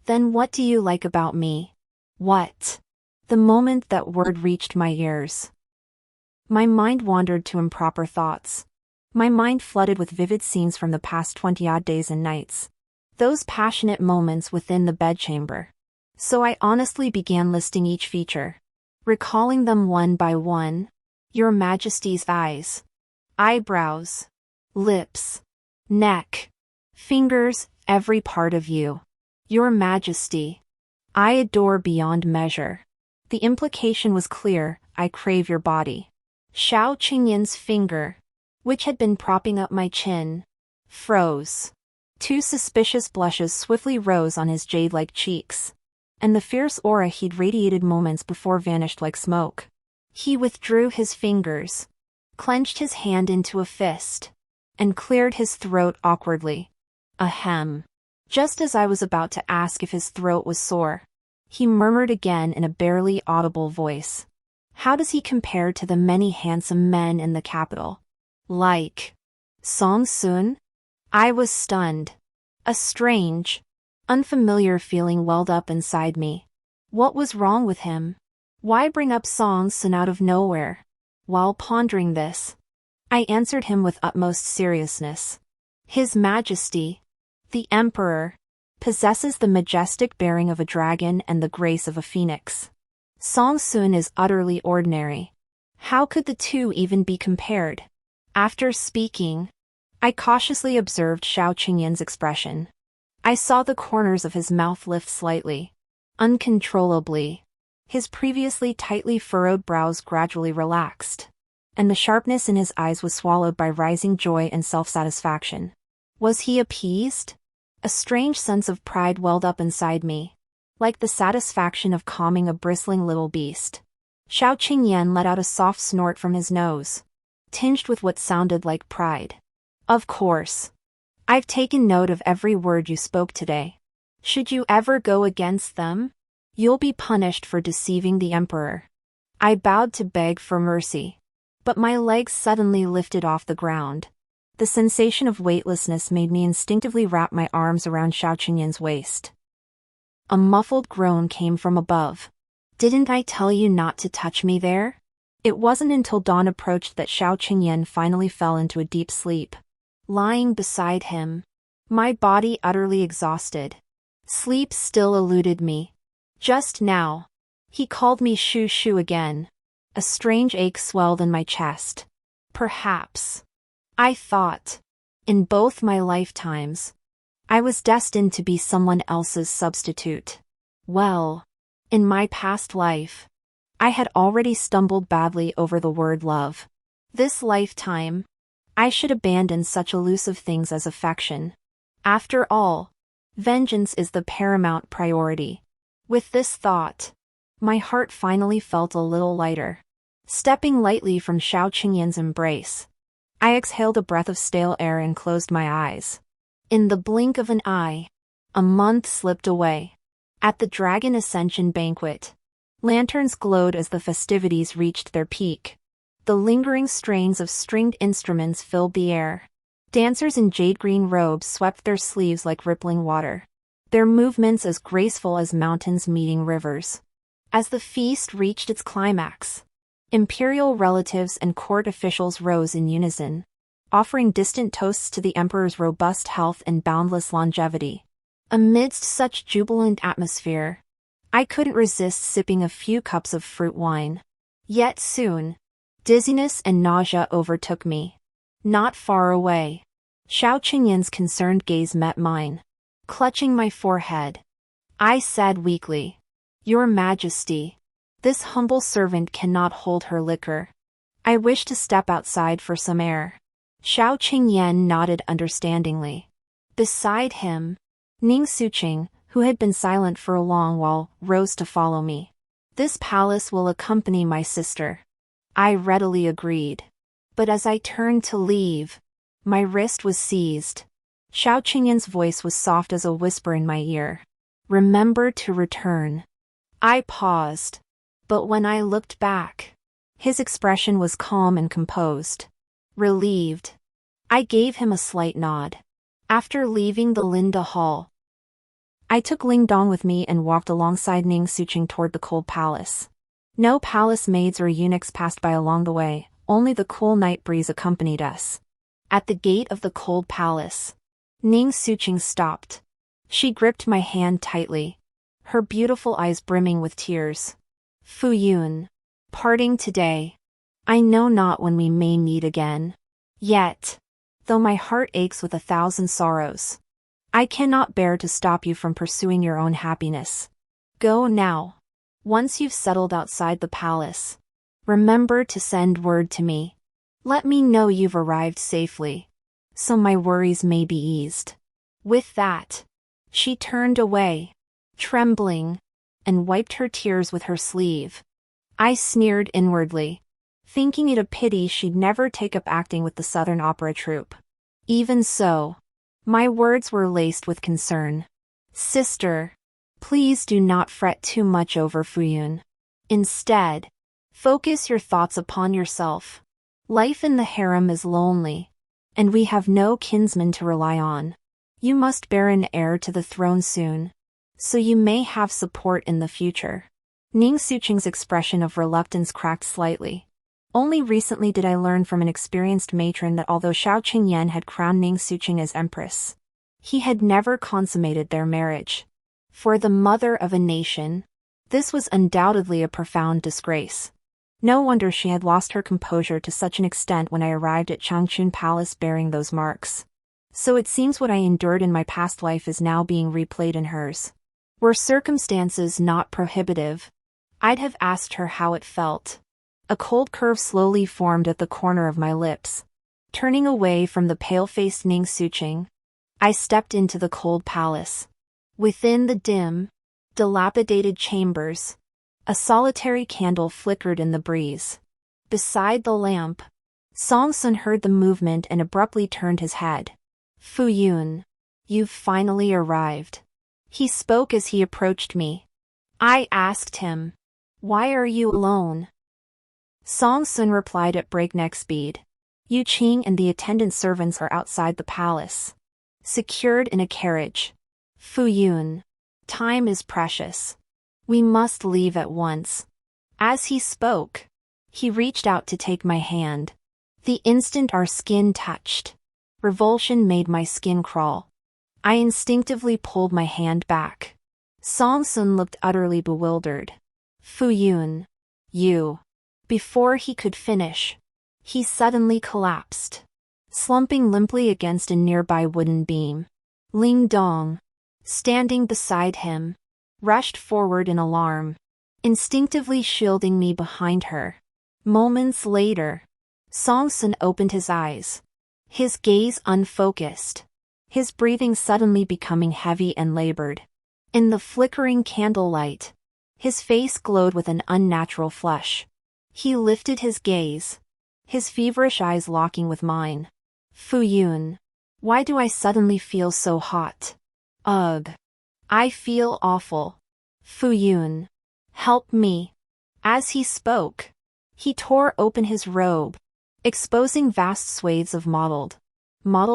Speaker 1: Then what do you like about me? What? The moment that word reached my ears, my mind wandered to improper thoughts. My mind flooded with vivid scenes from the past 20-odd days and nights. Those passionate moments within the bedchamber. So I honestly began listing each feature, recalling them one by one. Your Majesty's eyes, eyebrows, lips, neck, fingers, every part of you. Your Majesty, I adore beyond measure. The implication was clear, I crave your body. Xiao Qingyan's finger, which had been propping up my chin, froze. Two suspicious blushes swiftly rose on his jade-like cheeks, and the fierce aura he'd radiated moments before vanished like smoke. He withdrew his fingers, clenched his hand into a fist, and cleared his throat awkwardly. Ahem. Just as I was about to ask if his throat was sore, he murmured again in a barely audible voice. How does he compare to the many handsome men in the capital? Like Song Sun? I was stunned. A strange, unfamiliar feeling welled up inside me. What was wrong with him? Why bring up Song Sun out of nowhere? While pondering this, I answered him with utmost seriousness. His Majesty, the Emperor, possesses the majestic bearing of a dragon and the grace of a phoenix. Song Sun is utterly ordinary. How could the two even be compared? After speaking, I cautiously observed Xiao Qingyan's expression. I saw the corners of his mouth lift slightly, uncontrollably. His previously tightly furrowed brows gradually relaxed, and the sharpness in his eyes was swallowed by rising joy and self-satisfaction. Was he appeased? A strange sense of pride welled up inside me, like the satisfaction of calming a bristling little beast. Xiao Qingyan let out a soft snort from his nose, tinged with what sounded like pride. Of course. I've taken note of every word you spoke today. Should you ever go against them, you'll be punished for deceiving the Emperor. I bowed to beg for mercy, but my legs suddenly lifted off the ground. The sensation of weightlessness made me instinctively wrap my arms around Xiao Qingyan's waist. A muffled groan came from above. Didn't I tell you not to touch me there? It wasn't until dawn approached that Xiao Qingyan finally fell into a deep sleep. Lying beside him, my body utterly exhausted, sleep still eluded me. Just now, he called me Shu Shu again. A strange ache swelled in my chest. Perhaps, I thought, in both my lifetimes, I was destined to be someone else's substitute. Well, in my past life, I had already stumbled badly over the word love. This lifetime, I should abandon such elusive things as affection. After all, vengeance is the paramount priority. With this thought, my heart finally felt a little lighter. Stepping lightly from Xiao Qingyan's embrace, I exhaled a breath of stale air and closed my eyes. In the blink of an eye, a month slipped away. At the Dragon Ascension banquet, lanterns glowed as the festivities reached their peak. The lingering strains of stringed instruments filled the air. Dancers in jade-green robes swept their sleeves like rippling water, their movements as graceful as mountains meeting rivers. As the feast reached its climax, imperial relatives and court officials rose in unison, offering distant toasts to the emperor's robust health and boundless longevity. Amidst such jubilant atmosphere, I couldn't resist sipping a few cups of fruit wine. Yet soon, dizziness and nausea overtook me. Not far away, Xiao Qingyan's concerned gaze met mine. Clutching my forehead, I said weakly, "Your Majesty, this humble servant cannot hold her liquor. I wish to step outside for some air." Xiao Qingyan nodded understandingly. Beside him, Ning Suqing, who had been silent for a long while, rose to follow me. "This palace will accompany my sister." I readily agreed. But as I turned to leave, my wrist was seized. Xiao Qingyan's voice was soft as a whisper in my ear. "Remember to return." I paused. But when I looked back, his expression was calm and composed. Relieved. I gave him a slight nod. After leaving the Linda Hall, I took Ling Dong with me and walked alongside Ning Suqing toward the cold palace. No palace maids or eunuchs passed by along the way, only the cool night breeze accompanied us. At the gate of the cold palace, Ning Suqing stopped. She gripped my hand tightly, her beautiful eyes brimming with tears. "Fu Yun, parting today. I know not when we may meet again. Yet, though my heart aches with 1,000 sorrows, I cannot bear to stop you from pursuing your own happiness. Go now. Once you've settled outside the palace, remember to send word to me. Let me know you've arrived safely, so my worries may be eased." With that, she turned away, trembling, and wiped her tears with her sleeve. I sneered inwardly, thinking it a pity she'd never take up acting with the Southern Opera troupe. Even so, my words were laced with concern. "Sister, please do not fret too much over Fuyun. Instead, focus your thoughts upon yourself. Life in the harem is lonely, and we have no kinsman to rely on. You must bear an heir to the throne soon, so you may have support in the future." Ning Suqing's expression of reluctance cracked slightly. Only recently did I learn from an experienced matron that although Xiao Qingyan had crowned Ning Suqing as empress, he had never consummated their marriage. For the mother of a nation, this was undoubtedly a profound disgrace. No wonder she had lost her composure to such an extent when I arrived at Changchun Palace bearing those marks. So it seems what I endured in my past life is now being replayed in hers. Were circumstances not prohibitive, I'd have asked her how it felt. A cold curve slowly formed at the corner of my lips. Turning away from the pale-faced Ning Suqing, I stepped into the cold palace. Within the dim, dilapidated chambers, a solitary candle flickered in the breeze. Beside the lamp, Song Sun heard the movement and abruptly turned his head. "Fu Yun, you've finally arrived." He spoke as he approached me. I asked him, "Why are you alone?" Song Sun replied at breakneck speed. "Yu Qing and the attendant servants are outside the palace, secured in a carriage. Fu Yun, time is precious. We must leave at once." As he spoke, he reached out to take my hand. The instant our skin touched, revulsion made my skin crawl. I instinctively pulled my hand back. Song Sun looked utterly bewildered. "Fu Yun, you..." Before he could finish, he suddenly collapsed, slumping limply against a nearby wooden beam. Ling Dong, standing beside him, rushed forward in alarm, instinctively shielding me behind her. Moments later, Song Sun opened his eyes, his gaze unfocused, his breathing suddenly becoming heavy and labored. In the flickering candlelight, his face glowed with an unnatural flush. He lifted his gaze, his feverish eyes locking with mine. "Fu Yun, why do I suddenly feel so hot? Ugh. I feel awful. Fu Yun, help me." As he spoke, he tore open his robe, exposing vast swathes of mottled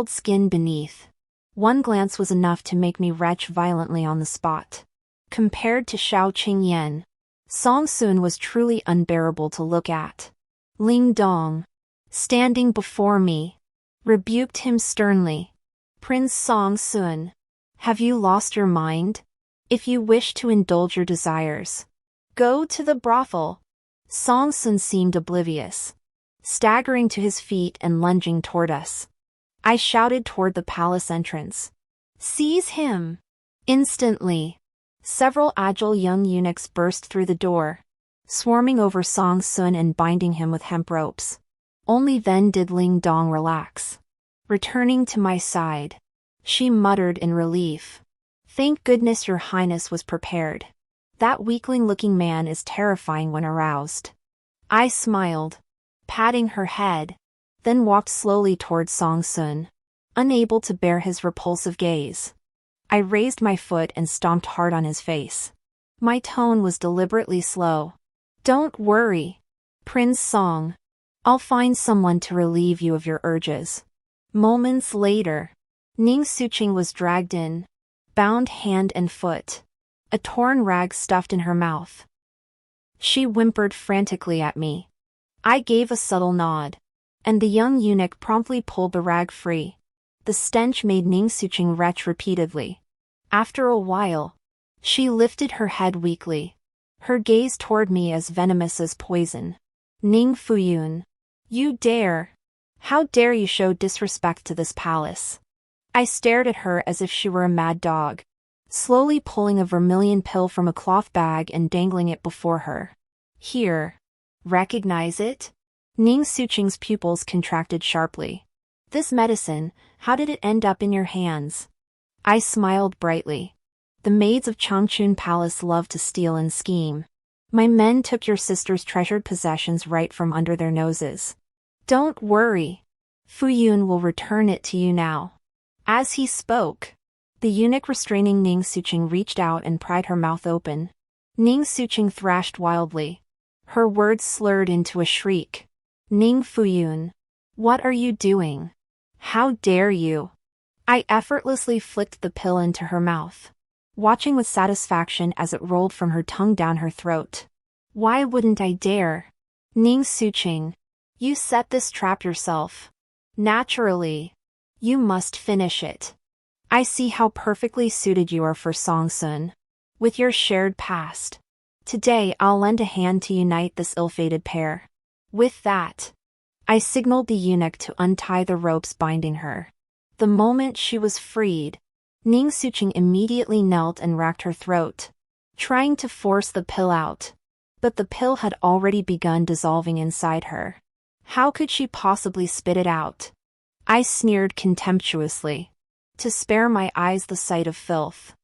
Speaker 1: skin beneath. One glance was enough to make me retch violently on the spot. Compared to Xiao Qingyan, Song Sun was truly unbearable to look at. Ling Dong, standing before me, rebuked him sternly. "Prince Song Sun, have you lost your mind? If you wish to indulge your desires, go to the brothel." Song Sun seemed oblivious, staggering to his feet and lunging toward us. I shouted toward the palace entrance. Seize him! Instantly, several agile young eunuchs burst through the door, swarming over Song Sun and binding him with hemp ropes. Only then did Ling Dong relax. Returning to my side, she muttered in relief. Thank goodness your highness was prepared. That weakling-looking man is terrifying when aroused. I smiled, patting her head, then walked slowly toward Song Sun, unable to bear his repulsive gaze. I raised my foot and stomped hard on his face. My tone was deliberately slow. Don't worry, Prince Song. I'll find someone to relieve you of your urges. Moments later, Ning Suqing was dragged in, bound hand and foot, a torn rag stuffed in her mouth. She whimpered frantically at me. I gave a subtle nod, and the young eunuch promptly pulled the rag free. The stench made Ning Suqing retch repeatedly. After a while, she lifted her head weakly, her gaze toward me as venomous as poison. Ning Fuyun. You dare! How dare you show disrespect to this palace? I stared at her as if she were a mad dog, slowly pulling a vermilion pill from a cloth bag and dangling it before her. Here. Recognize it? Ning Suqing's pupils contracted sharply. This medicine, how did it end up in your hands? I smiled brightly. The maids of Changchun Palace love to steal and scheme. My men took your sister's treasured possessions right from under their noses. Don't worry. Fuyun will return it to you now. As he spoke, the eunuch restraining Ning Suqing reached out and pried her mouth open. Ning Suqing thrashed wildly. Her words slurred into a shriek. Ning Fuyun. What are you doing? How dare you? I effortlessly flicked the pill into her mouth, watching with satisfaction as it rolled from her tongue down her throat. Why wouldn't I dare? Ning Suqing. You set this trap yourself. Naturally. You must finish it. I see how perfectly suited you are for Song Sun. With your shared past. Today I'll lend a hand to unite this ill-fated pair. With that, I signaled the eunuch to untie the ropes binding her. The moment she was freed, Ning Suqing immediately knelt and racked her throat, trying to force the pill out. But the pill had already begun dissolving inside her. How could she possibly spit it out? I sneered contemptuously. To spare my eyes the sight of filth.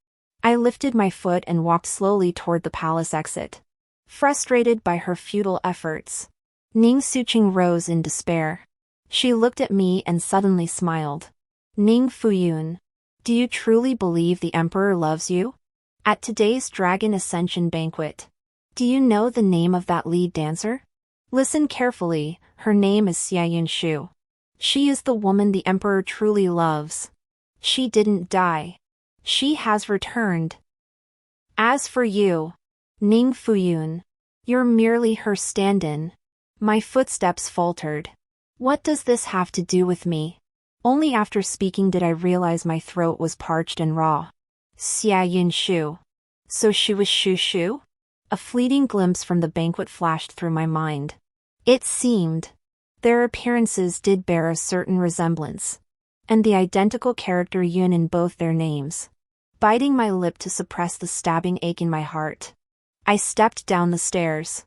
Speaker 1: I lifted my foot and walked slowly toward the palace exit. Frustrated by her futile efforts, Ning Suqing rose in despair. She looked at me and suddenly smiled. Ning Fuyun. Do you truly believe the emperor loves you? At today's Dragon Ascension banquet, do you know the name of that lead dancer? Listen carefully, her name is Xiayun Shu. She is the woman the emperor truly loves. She didn't die. She has returned. As for you, Ning Fuyun, you're merely her stand-in. My footsteps faltered. What does this have to do with me? Only after speaking did I realize my throat was parched and raw. Xiayun Shu. So she was Shu Shu? A fleeting glimpse from the banquet flashed through my mind. It seemed their appearances did bear a certain resemblance, and the identical character Yun in both their names. Biting my lip to suppress the stabbing ache in my heart, I stepped down the stairs.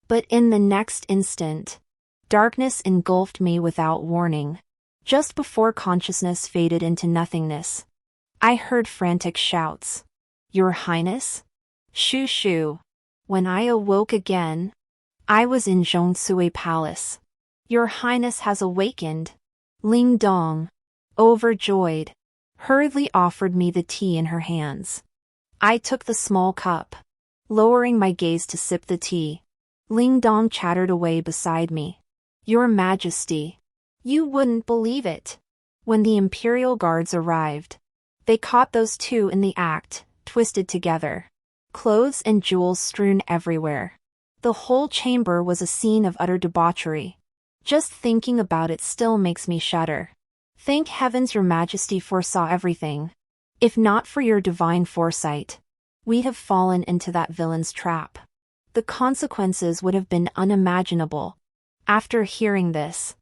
Speaker 1: But in the next instant, darkness engulfed me without warning. Just before consciousness faded into nothingness, I heard frantic shouts. Your Highness? Shu Shu. When I awoke again, I was in Zhongsui Palace. Your Highness has awakened. Ling Dong, overjoyed, hurriedly offered me the tea in her hands. I took the small cup, lowering my gaze to sip the tea. Ling Dong chattered away beside me. Your Majesty, you wouldn't believe it. When the Imperial Guards arrived, they caught those two in the act, twisted together. Clothes and jewels strewn everywhere. The whole chamber was a scene of utter debauchery. Just thinking about it still makes me shudder. Thank heavens your Majesty foresaw everything. If not for your divine foresight, we'd have fallen into that villain's trap. The consequences would have been unimaginable. After hearing this,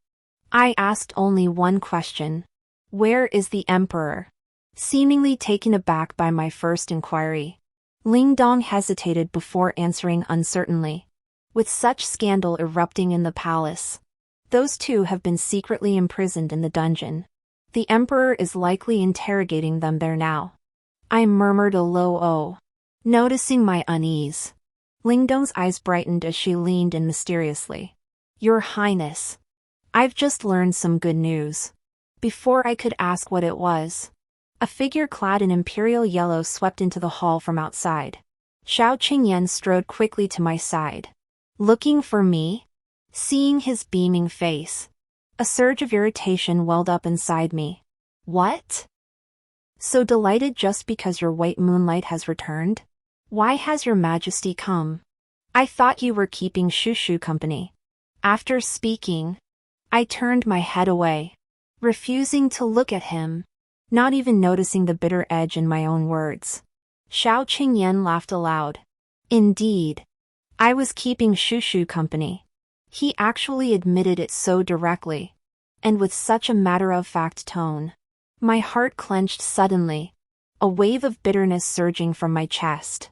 Speaker 1: I asked only one question. Where is the emperor? Seemingly taken aback by my first inquiry, Ling Dong hesitated before answering uncertainly. With such scandal erupting in the palace, those two have been secretly imprisoned in the dungeon. The emperor is likely interrogating them there now. I murmured a low "oh," noticing my unease. Ling Dong's eyes brightened as she leaned in mysteriously. Your Highness, I've just learned some good news. Before I could ask what it was, a figure clad in imperial yellow swept into the hall from outside. Xiao Qingyan strode quickly to my side. Looking for me? Seeing his beaming face, a surge of irritation welled up inside me. What? So delighted just because your white moonlight has returned? Why has your majesty come? I thought you were keeping Shushu company. After speaking, I turned my head away, refusing to look at him, not even noticing the bitter edge in my own words. Xiao Qingyan laughed aloud. Indeed, I was keeping Shushu company. He actually admitted it so directly, and with such a matter-of-fact tone. My heart clenched suddenly, a wave of bitterness surging from my chest.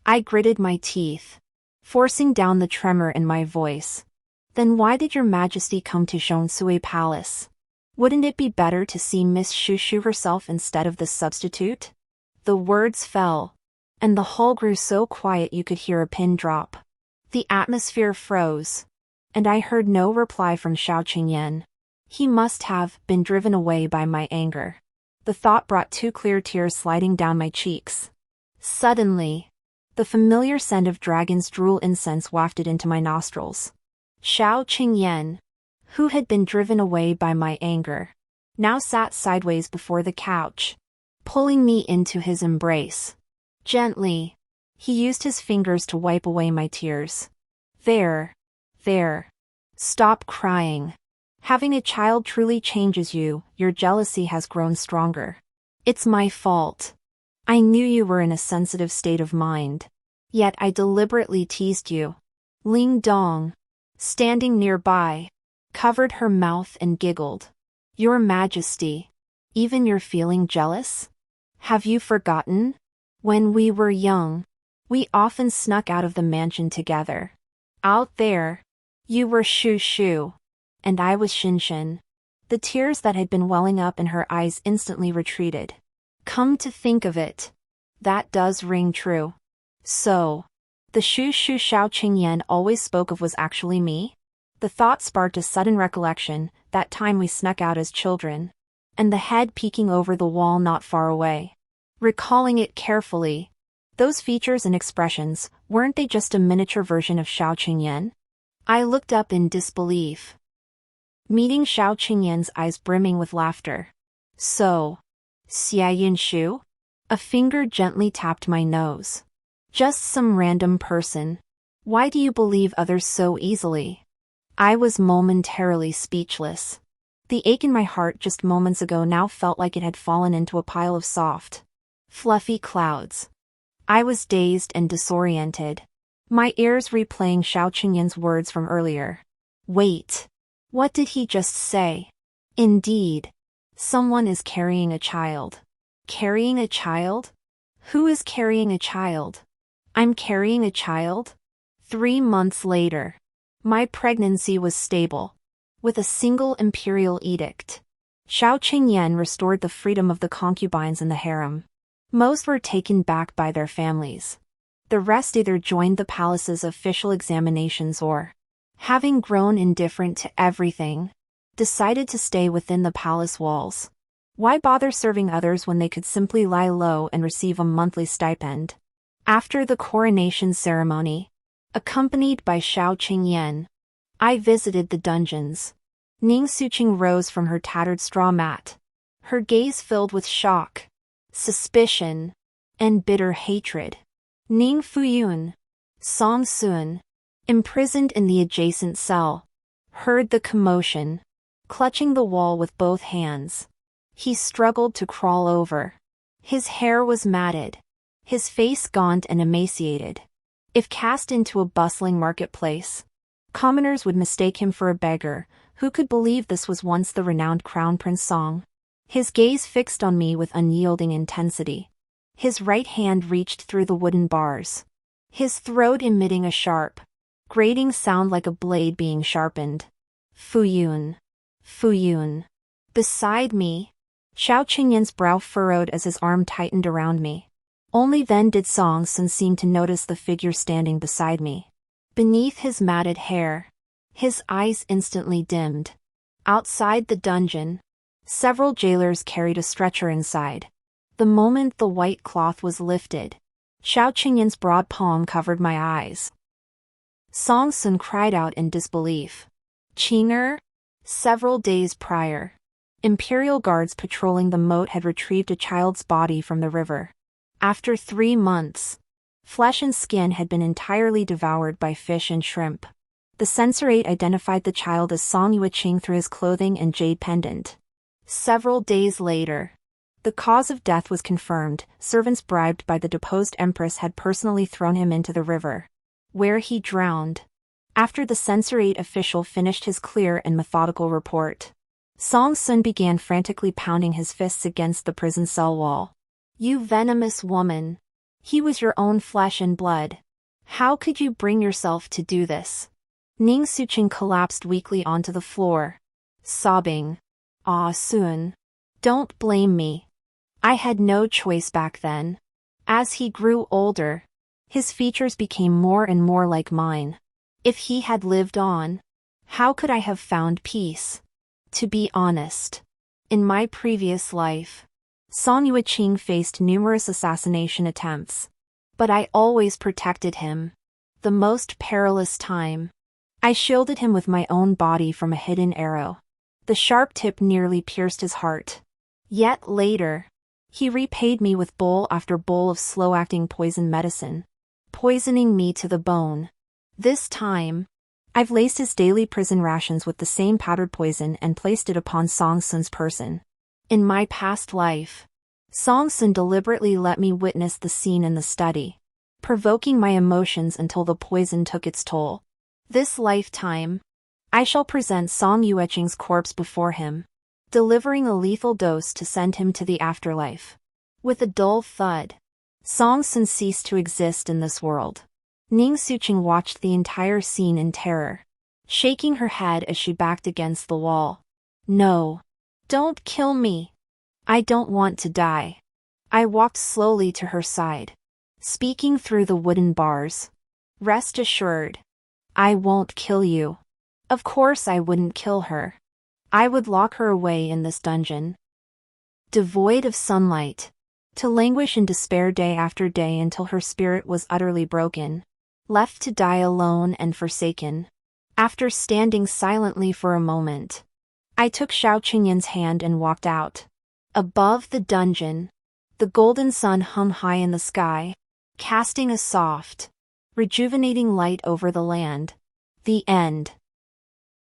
Speaker 1: I gritted my teeth, forcing down the tremor in my voice. Then why did your majesty come to Zhongsui Palace? Wouldn't it be better to see Miss Shushu herself instead of this substitute? The words fell, and the hall grew so quiet you could hear a pin drop. The atmosphere froze, and I heard no reply from Xiao Qingyan. He must have been driven away by my anger. The thought brought two clear tears sliding down my cheeks. Suddenly, the familiar scent of dragon's drool incense wafted into my nostrils. Xiao Qingyan, who had been driven away by my anger, now sat sideways before the couch, pulling me into his embrace. Gently, he used his fingers to wipe away my tears. There. Stop crying. Having a child truly changes you. Your jealousy has grown stronger. It's my fault. I knew you were in a sensitive state of mind. Yet I deliberately teased you. Ling Dong, standing nearby, covered her mouth and giggled. Your Majesty, even you're feeling jealous? Have you forgotten? When we were young, we often snuck out of the mansion together. Out there, you were Shushu, and I was Shinshin. The tears that had been welling up in her eyes instantly retreated. Come to think of it, that does ring true. So, the Shushu Xiao Qingyan always spoke of was actually me? The thought sparked a sudden recollection, that time we snuck out as children, and the head peeking over the wall not far away. Recalling it carefully, those features and expressions, weren't they just a miniature version of Xiao Qingyan? I looked up in disbelief, meeting Xiao Qingyan's eyes brimming with laughter. So, Xia Yinshu? A finger gently tapped my nose. Just some random person. Why do you believe others so easily? I was momentarily speechless. The ache in my heart just moments ago now felt like it had fallen into a pile of soft, fluffy clouds. I was dazed and disoriented, my ears replaying Xiao Qingyan's words from earlier. Wait. What did he just say? Indeed. Someone is carrying a child. Carrying a child? Who is carrying a child? I'm carrying a child? 3 months later, my pregnancy was stable. With a single imperial edict, Xiao Qingyan restored the freedom of the concubines in the harem. Most were taken back by their families. The rest either joined the palace's official examinations or, having grown indifferent to everything, decided to stay within the palace walls. Why bother serving others when they could simply lie low and receive a monthly stipend? After the coronation ceremony, accompanied by Xiao Qingyan, I visited the dungeons. Ning Suqing rose from her tattered straw mat, her gaze filled with shock, suspicion, and bitter hatred. Ning Fuyun, Song Sun, imprisoned in the adjacent cell, heard the commotion, clutching the wall with both hands. He struggled to crawl over. His hair was matted, his face gaunt and emaciated. If cast into a bustling marketplace, commoners would mistake him for a beggar. Who could believe this was once the renowned Crown Prince Song? his gaze fixed on me with unyielding intensity. His right hand reached through the wooden bars, his throat emitting a sharp, grating sound like a blade being sharpened. Fuyun. Fuyun. Beside me, Xiao Qingyan's brow furrowed as his arm tightened around me. Only then did Song Sun seem to notice the figure standing beside me. Beneath his matted hair, his eyes instantly dimmed. Outside the dungeon, several jailers carried a stretcher inside. The moment the white cloth was lifted, Xiao Qingyan's broad palm covered my eyes. Song Sun cried out in disbelief. Qing'er? Several days prior, Imperial guards patrolling the moat had retrieved a child's body from the river. After 3 months, flesh and skin had been entirely devoured by fish and shrimp. The censorate identified the child as Song Yueqing through his clothing and jade pendant. Several days later, the cause of death was confirmed. Servants bribed by the deposed empress had personally thrown him into the river, where he drowned. After the censorate official finished his clear and methodical report, Song Sun began frantically pounding his fists against the prison cell wall. You venomous woman! He was your own flesh and blood. How could you bring yourself to do this? Ning Suqing collapsed weakly onto the floor, sobbing. Ah, Sun. Don't blame me. I had no choice back then. As he grew older, his features became more and more like mine. If he had lived on, how could I have found peace? To be honest, in my previous life, Song Yueqing faced numerous assassination attempts, but I always protected him. The most perilous time, I shielded him with my own body from a hidden arrow. The sharp tip nearly pierced his heart. Yet later, he repaid me with bowl after bowl of slow-acting poison medicine, poisoning me to the bone. This time, I've laced his daily prison rations with the same powdered poison and placed it upon Song Sun's person. In my past life, Song Sun deliberately let me witness the scene in the study, provoking my emotions until the poison took its toll. This lifetime, I shall present Song Yueqing's corpse before him, delivering a lethal dose to send him to the afterlife. With a dull thud, Song Sun ceased to exist in this world. Ning Suqing watched the entire scene in terror, shaking her head as she backed against the wall. No. Don't kill me. I don't want to die. I walked slowly to her side, speaking through the wooden bars. Rest assured, I won't kill you. Of course I wouldn't kill her. I would lock her away in this dungeon, devoid of sunlight, to languish in despair day after day until her spirit was utterly broken, left to die alone and forsaken. After standing silently for a moment, I took Xiao Qingyan's hand and walked out. Above the dungeon, the golden sun hung high in the sky, casting a soft, rejuvenating light over the land. The end.